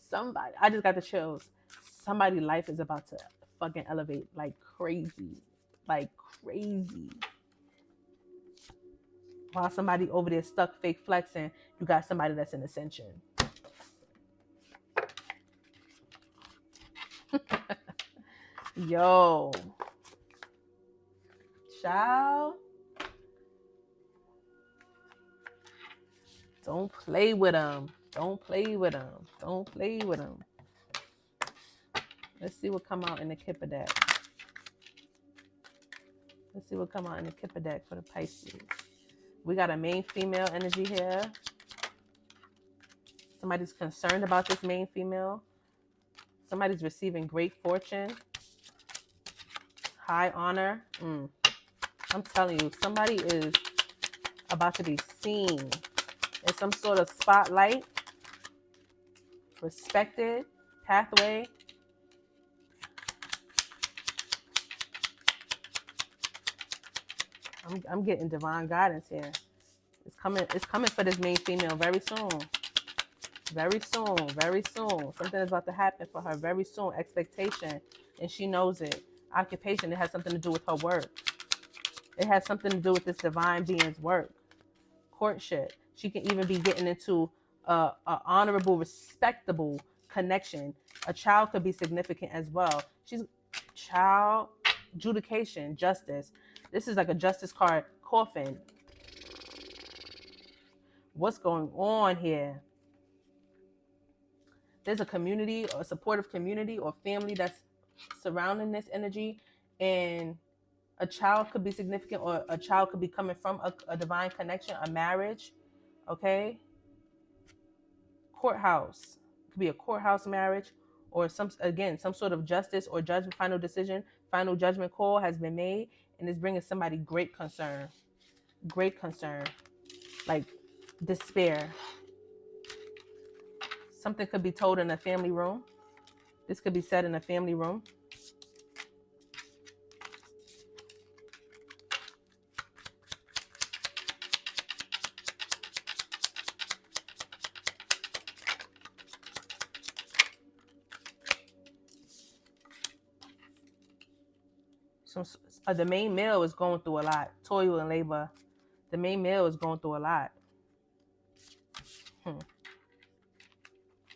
Somebody, I just got the chills. Somebody's life is about to fucking elevate like crazy. Like crazy. While somebody over there stuck fake flexing, you got somebody that's in ascension. Yo. Child. Don't play with them. Don't play with them. Don't play with them. Let's see what come out in the Kipper deck. Let's see what come out in the Kipper deck for the Pisces. We got a main female energy here. Somebody's concerned about this main female. Somebody's receiving great fortune. High honor. I'm telling you, somebody is about to be seen in some sort of spotlight. Respected. Pathway. I'm getting divine guidance here. It's coming for this main female very soon. Very soon. Very soon. Something is about to happen for her very soon. Expectation. And she knows it. Occupation. It has something to do with her work. It has something to do with this divine being's work. Courtship. She can even be getting into a honorable, respectable connection. A child could be significant as well. She's child, adjudication, justice. This is like a justice card coffin. What's going on here? There's a community or a supportive community or family that's surrounding this energy, and a child could be significant, or a child could be coming from a divine connection, a marriage. Okay. Courthouse. It could be a courthouse marriage, or some sort of justice or judgment, final decision, final judgment call has been made, and it's bringing somebody great concern, like despair. Something could be told in a family room. This could be said in a family room. The main male is going through a lot. Toil and labor. The main male is going through a lot.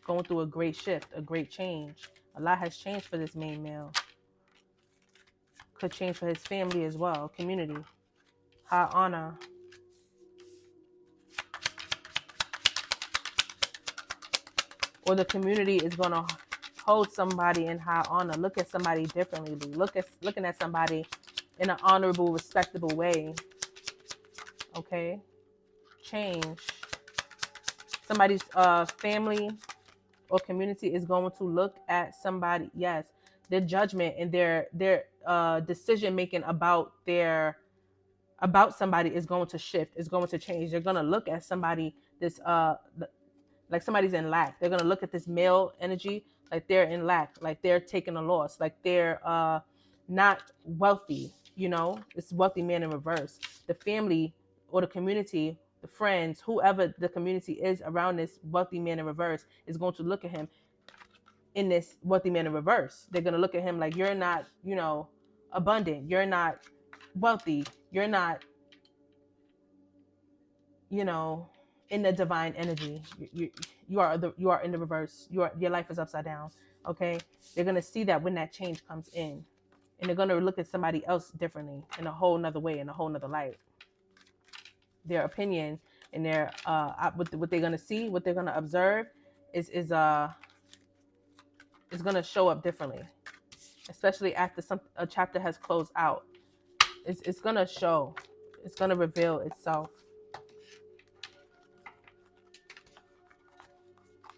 Going through a great shift, a great change. A lot has changed for this main male. Could change for his family as well. Community. High honor. Or the community is going to hold somebody in high honor. Look at somebody differently. Looking at somebody in an honorable, respectable way. Okay? Change. Somebody's family or community is going to look at somebody, yes, their judgment and their decision making about somebody is going to shift, is going to change. They're going to look at somebody like somebody's in lack. They're going to look at this male energy like they're in lack, like they're taking a loss, like they're not wealthy. It's wealthy man in reverse. The family or the community, the friends, whoever the community is around this wealthy man in reverse is going to look at him in this wealthy man in reverse. They're going to look at him like, you're not, abundant. You're not wealthy. You're not, in the divine energy. You are in the reverse. Your life is upside down. Okay. They're going to see that when that change comes in, and they're going to look at somebody else differently in a whole nother way, in a whole nother light. Their opinion and their what they're going to see, what they're going to observe is going to show up differently, especially after a chapter has closed out. It's going to show. It's going to reveal itself.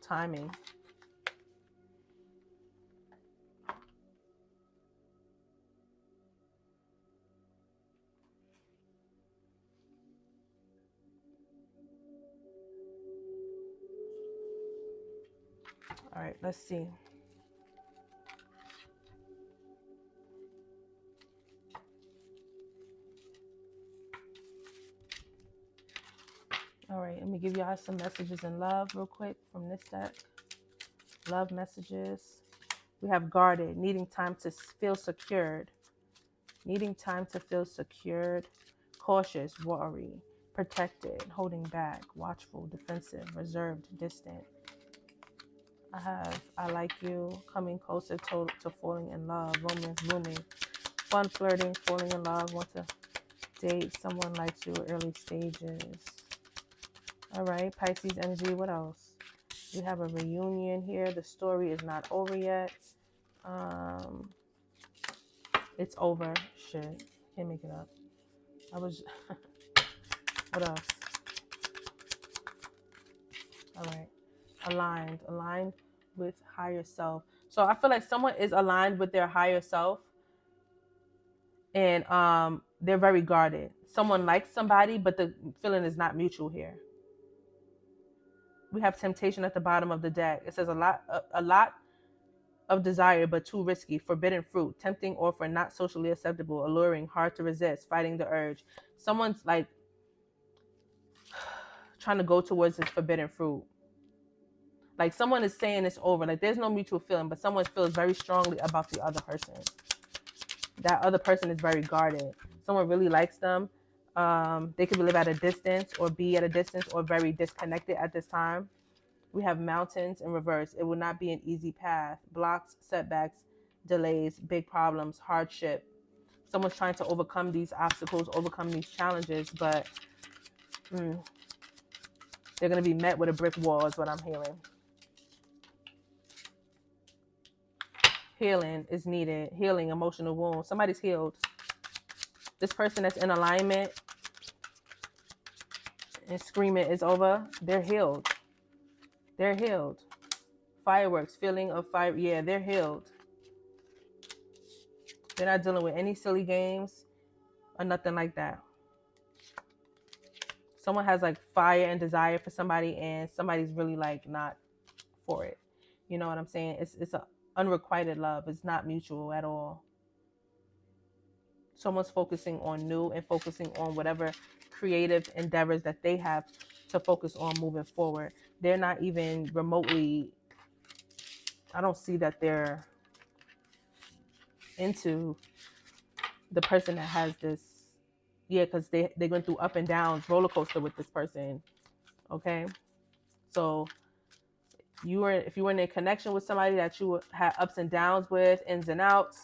Timing. All right, let's see. All right, let me give y'all some messages in love real quick from this deck. Love messages. We have guarded, needing time to feel secured. Needing time to feel secured. Cautious, worry. Protected, holding back. Watchful, defensive, reserved, distant. I have I like you, coming closer to falling in love. Romance blooming. Fun flirting, falling in love. Want to date someone like you, early stages. All right, Pisces energy. What else? We have a reunion here. The story is not over yet. It's over. Shit, can't make it up. What else? All right, aligned with higher self. So I feel like someone is aligned with their higher self, and they're very guarded. Someone likes somebody, but the feeling is not mutual here. We have temptation at the bottom of the deck. It says a lot of desire, but too risky. Forbidden fruit, tempting offer, not socially acceptable, alluring, hard to resist, fighting the urge. Someone's like trying to go towards this forbidden fruit. Like someone is saying it's over. Like there's no mutual feeling, but someone feels very strongly about the other person. That other person is very guarded. Someone really likes them. They could live at a distance or be at a distance or very disconnected at this time. We have mountains in reverse. It will not be an easy path. Blocks, setbacks, delays, big problems, hardship. Someone's trying to overcome these obstacles, overcome these challenges, but they're going to be met with a brick wall is what I'm hearing. Healing is needed. Healing, emotional wounds. Somebody's healed. This person that's in alignment and screaming is over, they're healed. They're healed. Fireworks, feeling of fire. Yeah, they're healed. They're not dealing with any silly games or nothing like that. Someone has like fire and desire for somebody, and somebody's really like not for it. You know what I'm saying? It's a unrequited love. It's not mutual at all. Someone's focusing on new and focusing on whatever creative endeavors that they have to focus on moving forward. They're not even remotely, I don't see that they're into, the person that has this, yeah, because they went through up and downs, roller coaster with this person. Okay, so if you were in a connection with somebody that you had ups and downs with, ins and outs,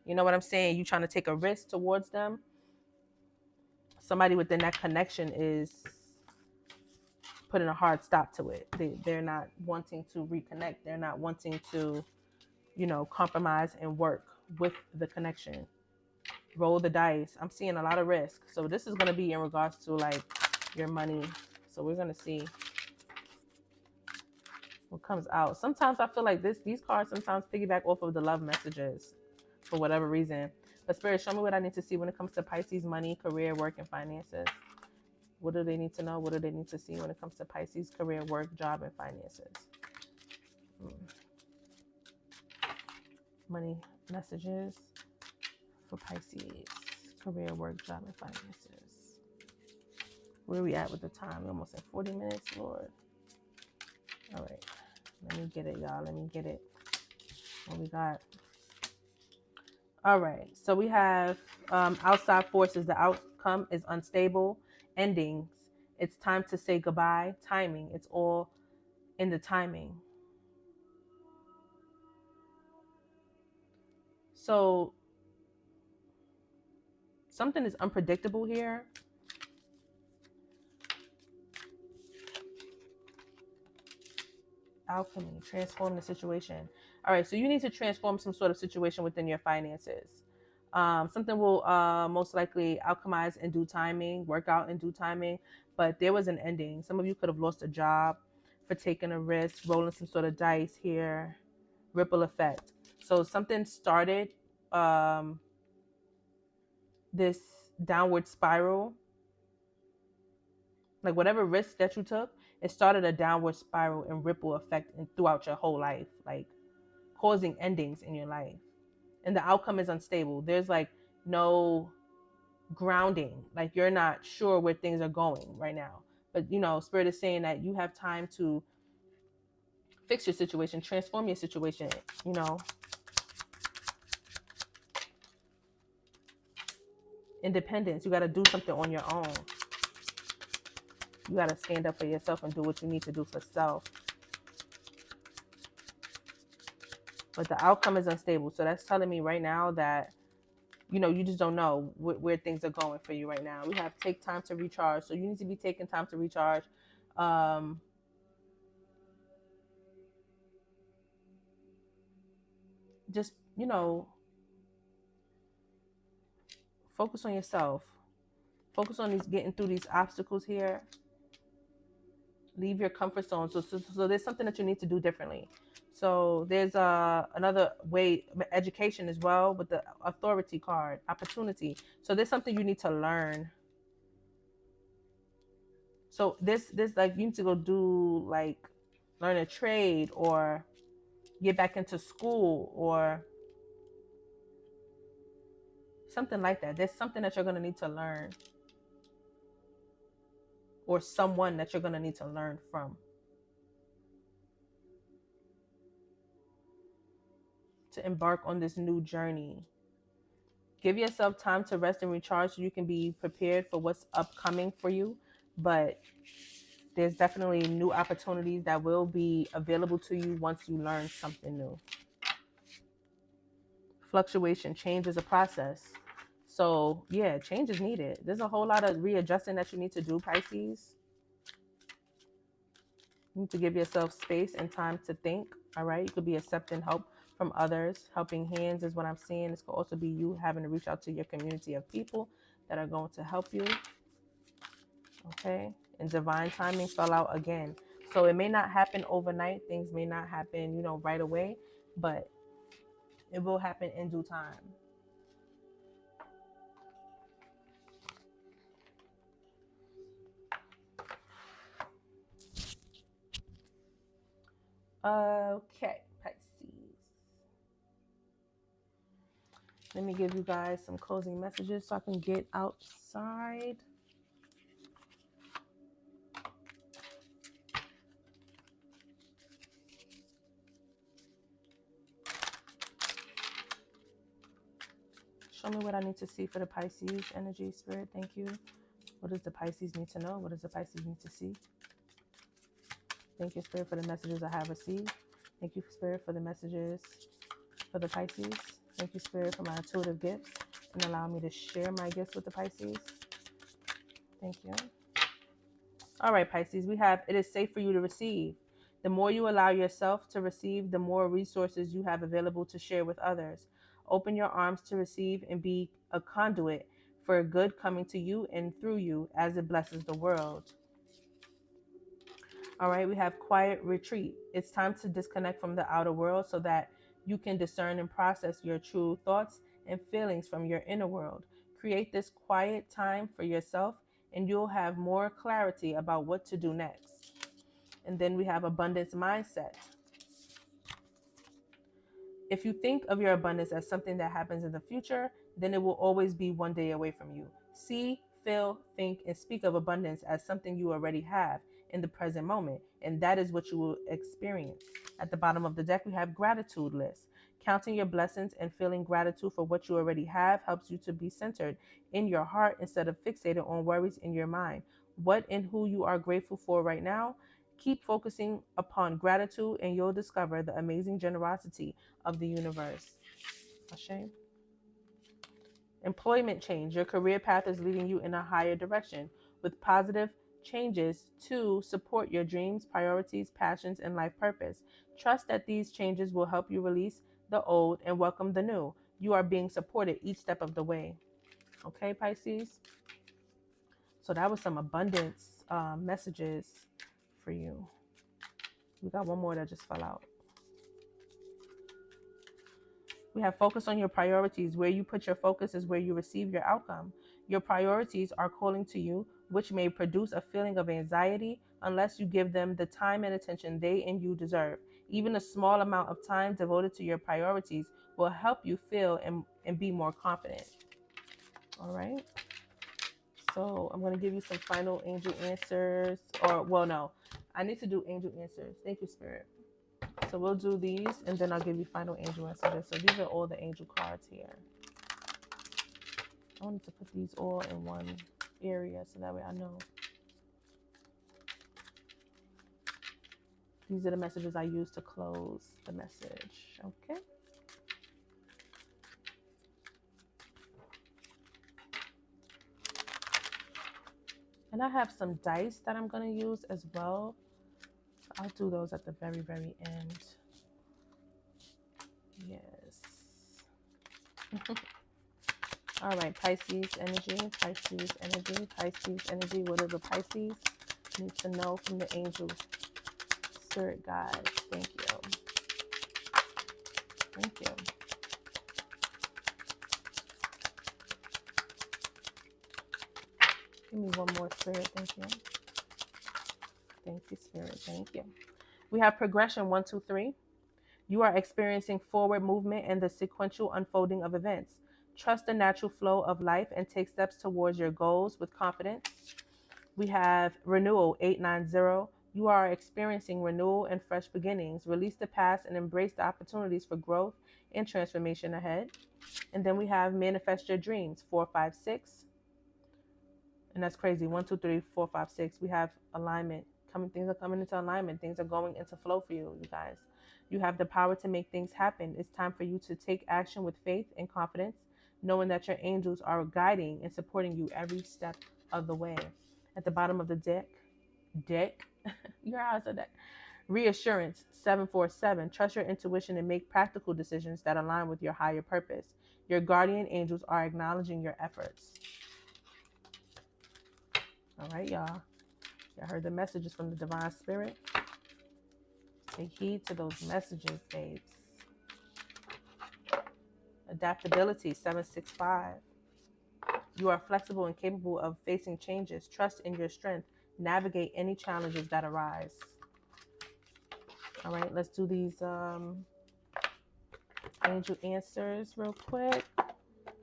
you know what I'm saying? You trying to take a risk towards them. Somebody within that connection is putting a hard stop to it. They're not wanting to reconnect. They're not wanting to, compromise and work with the connection. Roll the dice. I'm seeing a lot of risk. So this is going to be in regards to like your money. So we're going to see what comes out. Sometimes I feel like these cards sometimes piggyback off of the love messages for whatever reason. But Spirit, show me what I need to see when it comes to Pisces money, career, work, and finances. What do they need to know? What do they need to see when it comes to Pisces career, work, job, and finances? Money messages for Pisces career, work, job, and finances. Where are we at with the time? We're almost at 40 minutes, Lord. All right. Let me get it, y'all. Let me get it. What we got? All right. So we have outside forces. The outcome is unstable. Endings. It's time to say goodbye. Timing. It's all in the timing. So something is unpredictable here. Alchemy. Transform the situation. All right. So you need to transform some sort of situation within your finances. Something will most likely alchemize in due timing, work out in due timing, but there was an ending. Some of you could have lost a job for taking a risk, rolling some sort of dice here, ripple effect. So something started this downward spiral, like whatever risk that you took, it started a downward spiral and ripple effect throughout your whole life, like causing endings in your life. And the outcome is unstable. There's like no grounding, like you're not sure where things are going right now. But Spirit is saying that you have time to fix your situation, transform your situation. Independence. You got to do something on your own. You got to stand up for yourself and do what you need to do for self. But the outcome is unstable. So that's telling me right now that you just don't know where things are going for you right now. We have take time to recharge. So you need to be taking time to recharge. Just, focus on yourself. Focus on getting through these obstacles here. Leave your comfort zone. So there's something that you need to do differently. So there's another way, education as well, with the authority card, opportunity. So there's something you need to learn. So this like you need to go do like learn a trade or get back into school or something like that. There's something that you're going to need to learn, or someone that you're going to need to learn from. To embark on this new journey. Give yourself time to rest and recharge so you can be prepared for what's upcoming for you. But there's definitely new opportunities that will be available to you once you learn something new. Fluctuation, change is a process. So yeah, change is needed. There's a whole lot of readjusting that you need to do, Pisces. You need to give yourself space and time to think. All right. You could be accepting help from others. Helping hands is what I'm seeing. This could also be you having to reach out to your community of people that are going to help you. Okay. And divine timing fell out again. So it may not happen overnight. Things may not happen, right away, but it will happen in due time. Okay, Pisces. Let me give you guys some closing messages so I can get outside. show me what I need to see for the Pisces energy, Spirit. Thank you. What does the Pisces need to know? What does the Pisces need to see? Thank you, Spirit, for the messages I have received. Thank you, Spirit, for the messages for the Pisces. Thank you, Spirit, for my intuitive gifts and allow me to share my gifts with the Pisces. Thank you. All right, Pisces, we have, it is safe for you to receive. The more you allow yourself to receive, the more resources you have available to share with others. Open your arms to receive and be a conduit for good coming to you and through you as it blesses the world. All right, we have quiet retreat. It's time to disconnect from the outer world so that you can discern and process your true thoughts and feelings from your inner world. Create this quiet time for yourself and you'll have more clarity about what to do next. And then we have abundance mindset. If you think of your abundance as something that happens in the future, then it will always be one day away from you. See, feel, think, and speak of abundance as something you already have in the present moment, and that is what you will experience. At the bottom of the deck, we have gratitude list. Counting your blessings and feeling gratitude for what you already have helps you to be centered in your heart instead of fixated on worries in your mind. What and who you are grateful for right now. Keep focusing upon gratitude and you'll discover the amazing generosity of the universe. A shame. Employment change. Your career path is leading you in a higher direction with positive changes to support your dreams, priorities, passions, and life purpose. Trust that these changes will help you release the old and welcome the new. You are being supported each step of the way. Okay, Pisces? So that was some abundance messages for you. We got one more that just fell out. We have focus on your priorities. Where you put your focus is where you receive your outcome. Your priorities are calling to you, which may produce a feeling of anxiety unless you give them the time and attention they and you deserve. Even a small amount of time devoted to your priorities will help you feel and be more confident. All right. So I'm going to give you some final angel answers. I need to do angel answers. Thank you, Spirit. So we'll do these and then I'll give you final angel messages. So these are all the angel cards here. I wanted to put these all in one area so that way I know. These are the messages I use to close the message. Okay. And I have some dice that I'm going to use as well. I'll do those at the very, very end. Yes. All right, Pisces energy, Pisces energy, Pisces energy. What do the Pisces need to know from the angel spirit guides? Thank you. Thank you. Give me one more, Spirit. Thank you. Thank you, Spirit. Thank you. We have progression 1, 2, 3. You are experiencing forward movement and the sequential unfolding of events. Trust the natural flow of life and take steps towards your goals with confidence. We have renewal 890. You are experiencing renewal and fresh beginnings. Release the past and embrace the opportunities for growth and transformation ahead. And then we have manifest your dreams 4, 5, 6. And that's crazy. 1, 2, 3, 4, 5, 6. We have alignment. Things are coming into alignment. Things are going into flow for you, you guys. You have the power to make things happen. It's time for you to take action with faith and confidence, knowing that your angels are guiding and supporting you every step of the way. At the bottom of the deck, your eyes are deck. Reassurance 747. Trust your intuition and make practical decisions that align with your higher purpose. Your guardian angels are acknowledging your efforts. All right, y'all. Y'all heard the messages from the divine spirit. Take heed to those messages, babes. Adaptability 765. You are flexible and capable of facing changes. Trust in your strength. Navigate any challenges that arise. All right, let's do these angel answers real quick.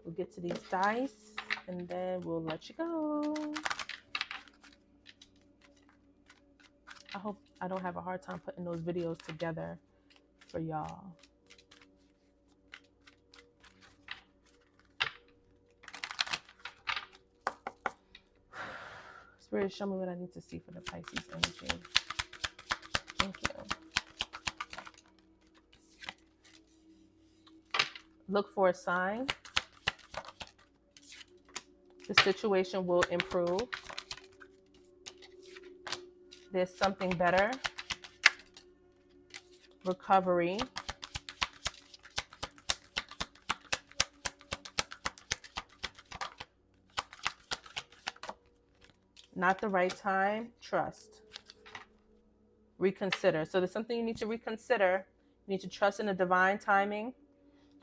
We'll get to these dice and then we'll let you go. I hope I don't have a hard time putting those videos together for y'all. Spirit, show me what I need to see for the Pisces energy. Thank you. Look for a sign. The situation will improve. There's something better. Recovery. Not the right time. Trust. Reconsider. So there's something you need to reconsider. You need to trust in the divine timing.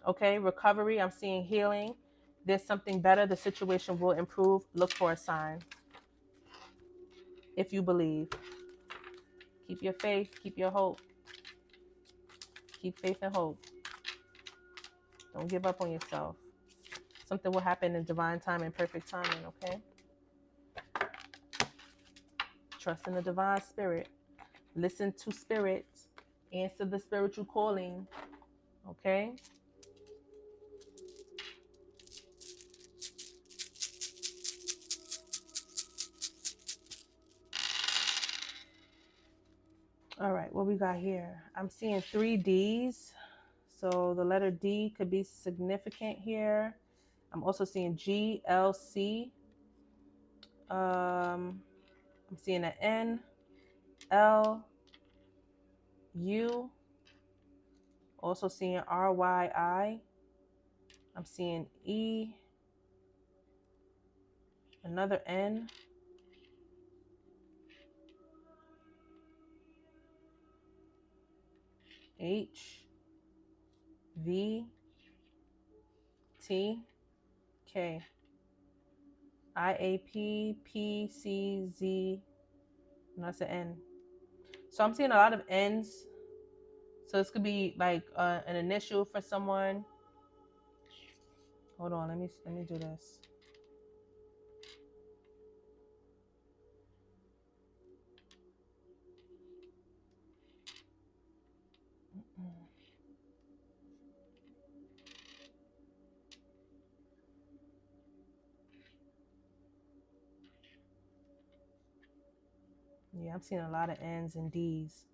Okay. Recovery. I'm seeing healing. There's something better. The situation will improve. Look for a sign. If you believe. Keep your faith. Keep your hope. Keep faith and hope. Don't give up on yourself. Something will happen in divine time and perfect timing, okay? Trust in the divine spirit. Listen to spirit. Answer the spiritual calling, okay? All right, what we got here? I'm seeing 3 Ds. So the letter D could be significant here. I'm also seeing GLC. I'm seeing an N, L, U. Also seeing RYI. I'm seeing E, another N, H, V, T, K, I, A, P, P, C, Z, and that's an N. So I'm seeing a lot of N's. So this could be like an initial for someone. Hold on, let me do this. Yeah, I'm seeing a lot of N's and D's.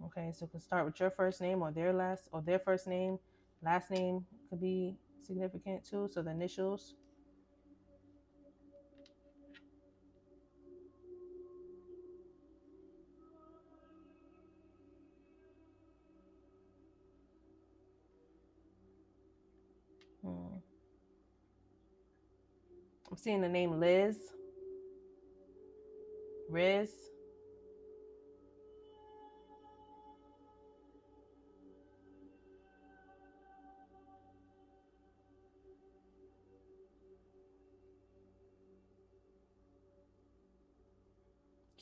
Okay, so it can start with your first name or their first name. Last name could be significant too. So the initials. I'm seeing the name Liz, Riz,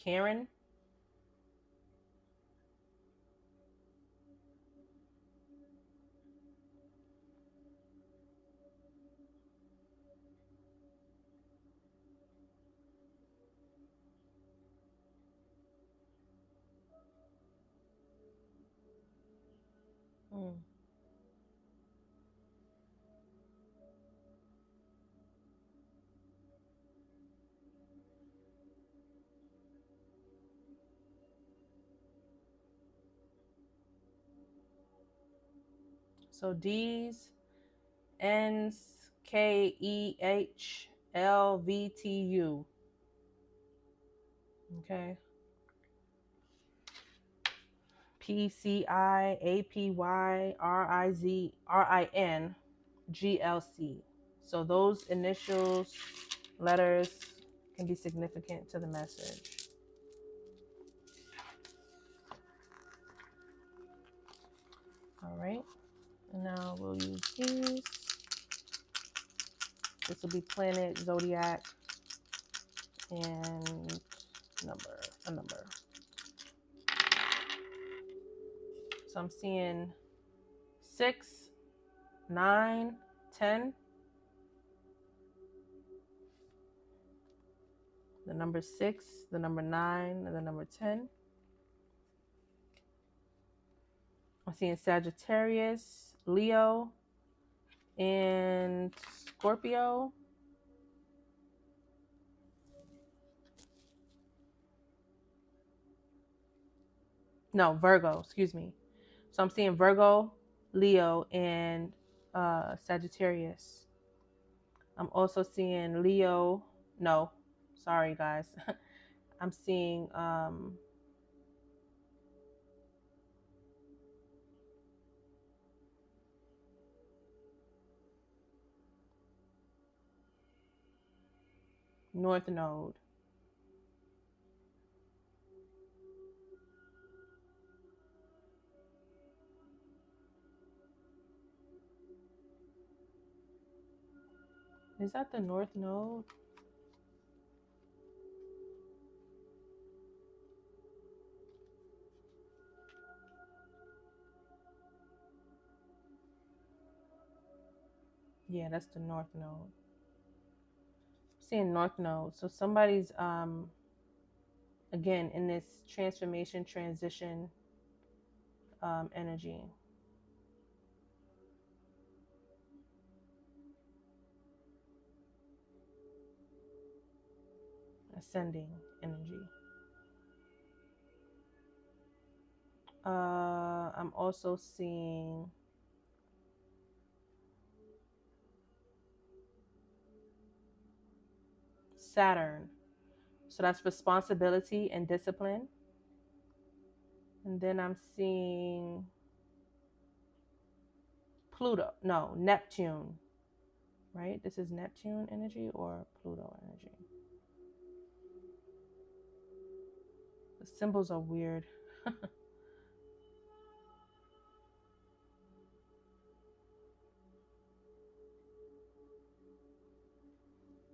Karen, So D's, N's, K, E, H, L, V, T, U. Okay. P, C, I, A, P, Y, R, I, Z, R, I, N, G, L, C. So those initials, letters can be significant to the message. All right. And now we'll use these. This will be planet, zodiac, and a number. So I'm seeing 6, 9, 10. The number 6, the number 9, and the number 10. I'm seeing Sagittarius, Leo, and Scorpio. Virgo, excuse me. So I'm seeing Virgo, Leo, and Sagittarius. I'm also seeing Leo. No, sorry guys. I'm seeing North Node. Is that the North Node? Yeah, that's the North Node. Seeing North Node. So somebody's again in this transformation transition energy. Ascending energy. I'm also seeing Saturn. So that's responsibility and discipline. And then I'm seeing Pluto. No, Neptune. Right? This is Neptune energy or Pluto energy. The symbols are weird. Let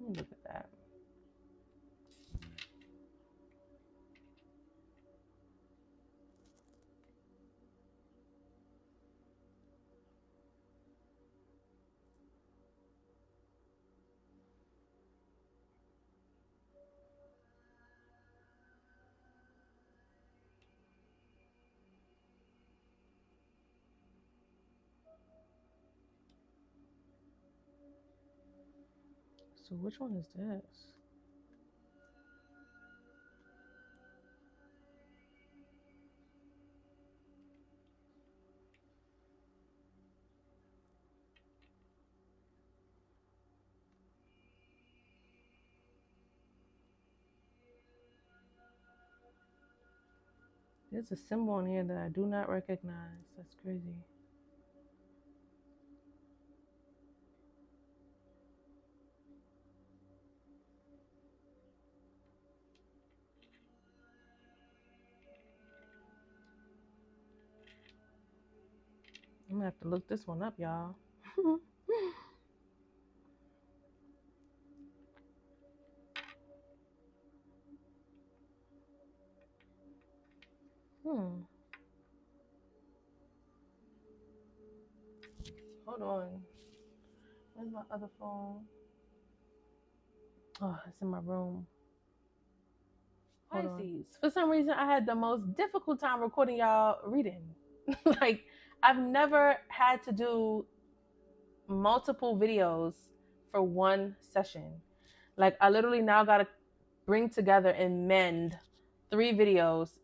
me look at that. So which one is this? There's a symbol in here that I do not recognize. That's crazy. I'm gonna have to look this one up, y'all. Hold on. Where's my other phone? Oh, it's in my room. Pisces. For some reason, I had the most difficult time recording y'all reading. Like, I've never had to do multiple videos for one session. Like, I literally now got to bring together and mend 3 videos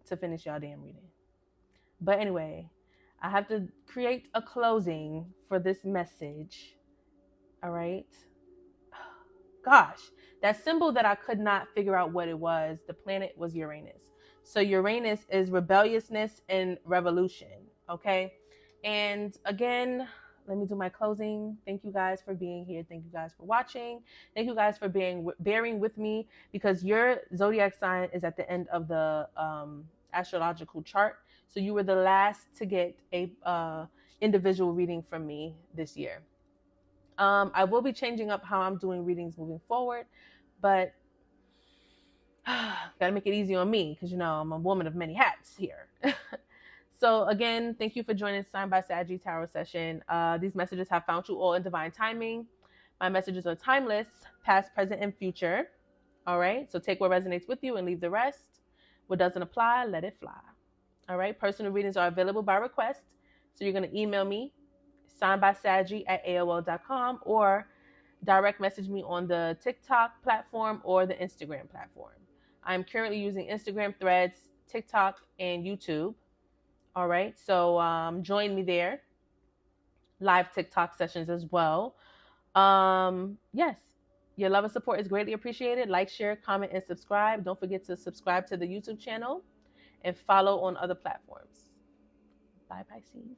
to finish y'all damn reading. But anyway, I have to create a closing for this message. All right. Gosh, that symbol that I could not figure out what it was, the planet was Uranus. So Uranus is rebelliousness and revolution. Okay. And again, let me do my closing. Thank you guys for being here. Thank you guys for watching. Thank you guys for bearing with me, because your zodiac sign is at the end of the astrological chart. So you were the last to get a individual reading from me this year. I will be changing up how I'm doing readings moving forward, but gotta make it easy on me because, you know, I'm a woman of many hats here. So again, thank you for joining SignedBySagi Tarot session. These messages have found you all in divine timing. My messages are timeless, past, present, and future. All right. So take what resonates with you and leave the rest. What doesn't apply, let it fly. All right. Personal readings are available by request. So you're going to email me, signedbysagi@aol.com, or direct message me on the TikTok platform or the Instagram platform. I'm currently using Instagram Threads TikTok, and YouTube. All right. So join me there. Live TikTok sessions as well. Yes. Your love and support is greatly appreciated. Like, share, comment, and subscribe. Don't forget to subscribe to the YouTube channel and follow on other platforms. Bye, Pisces.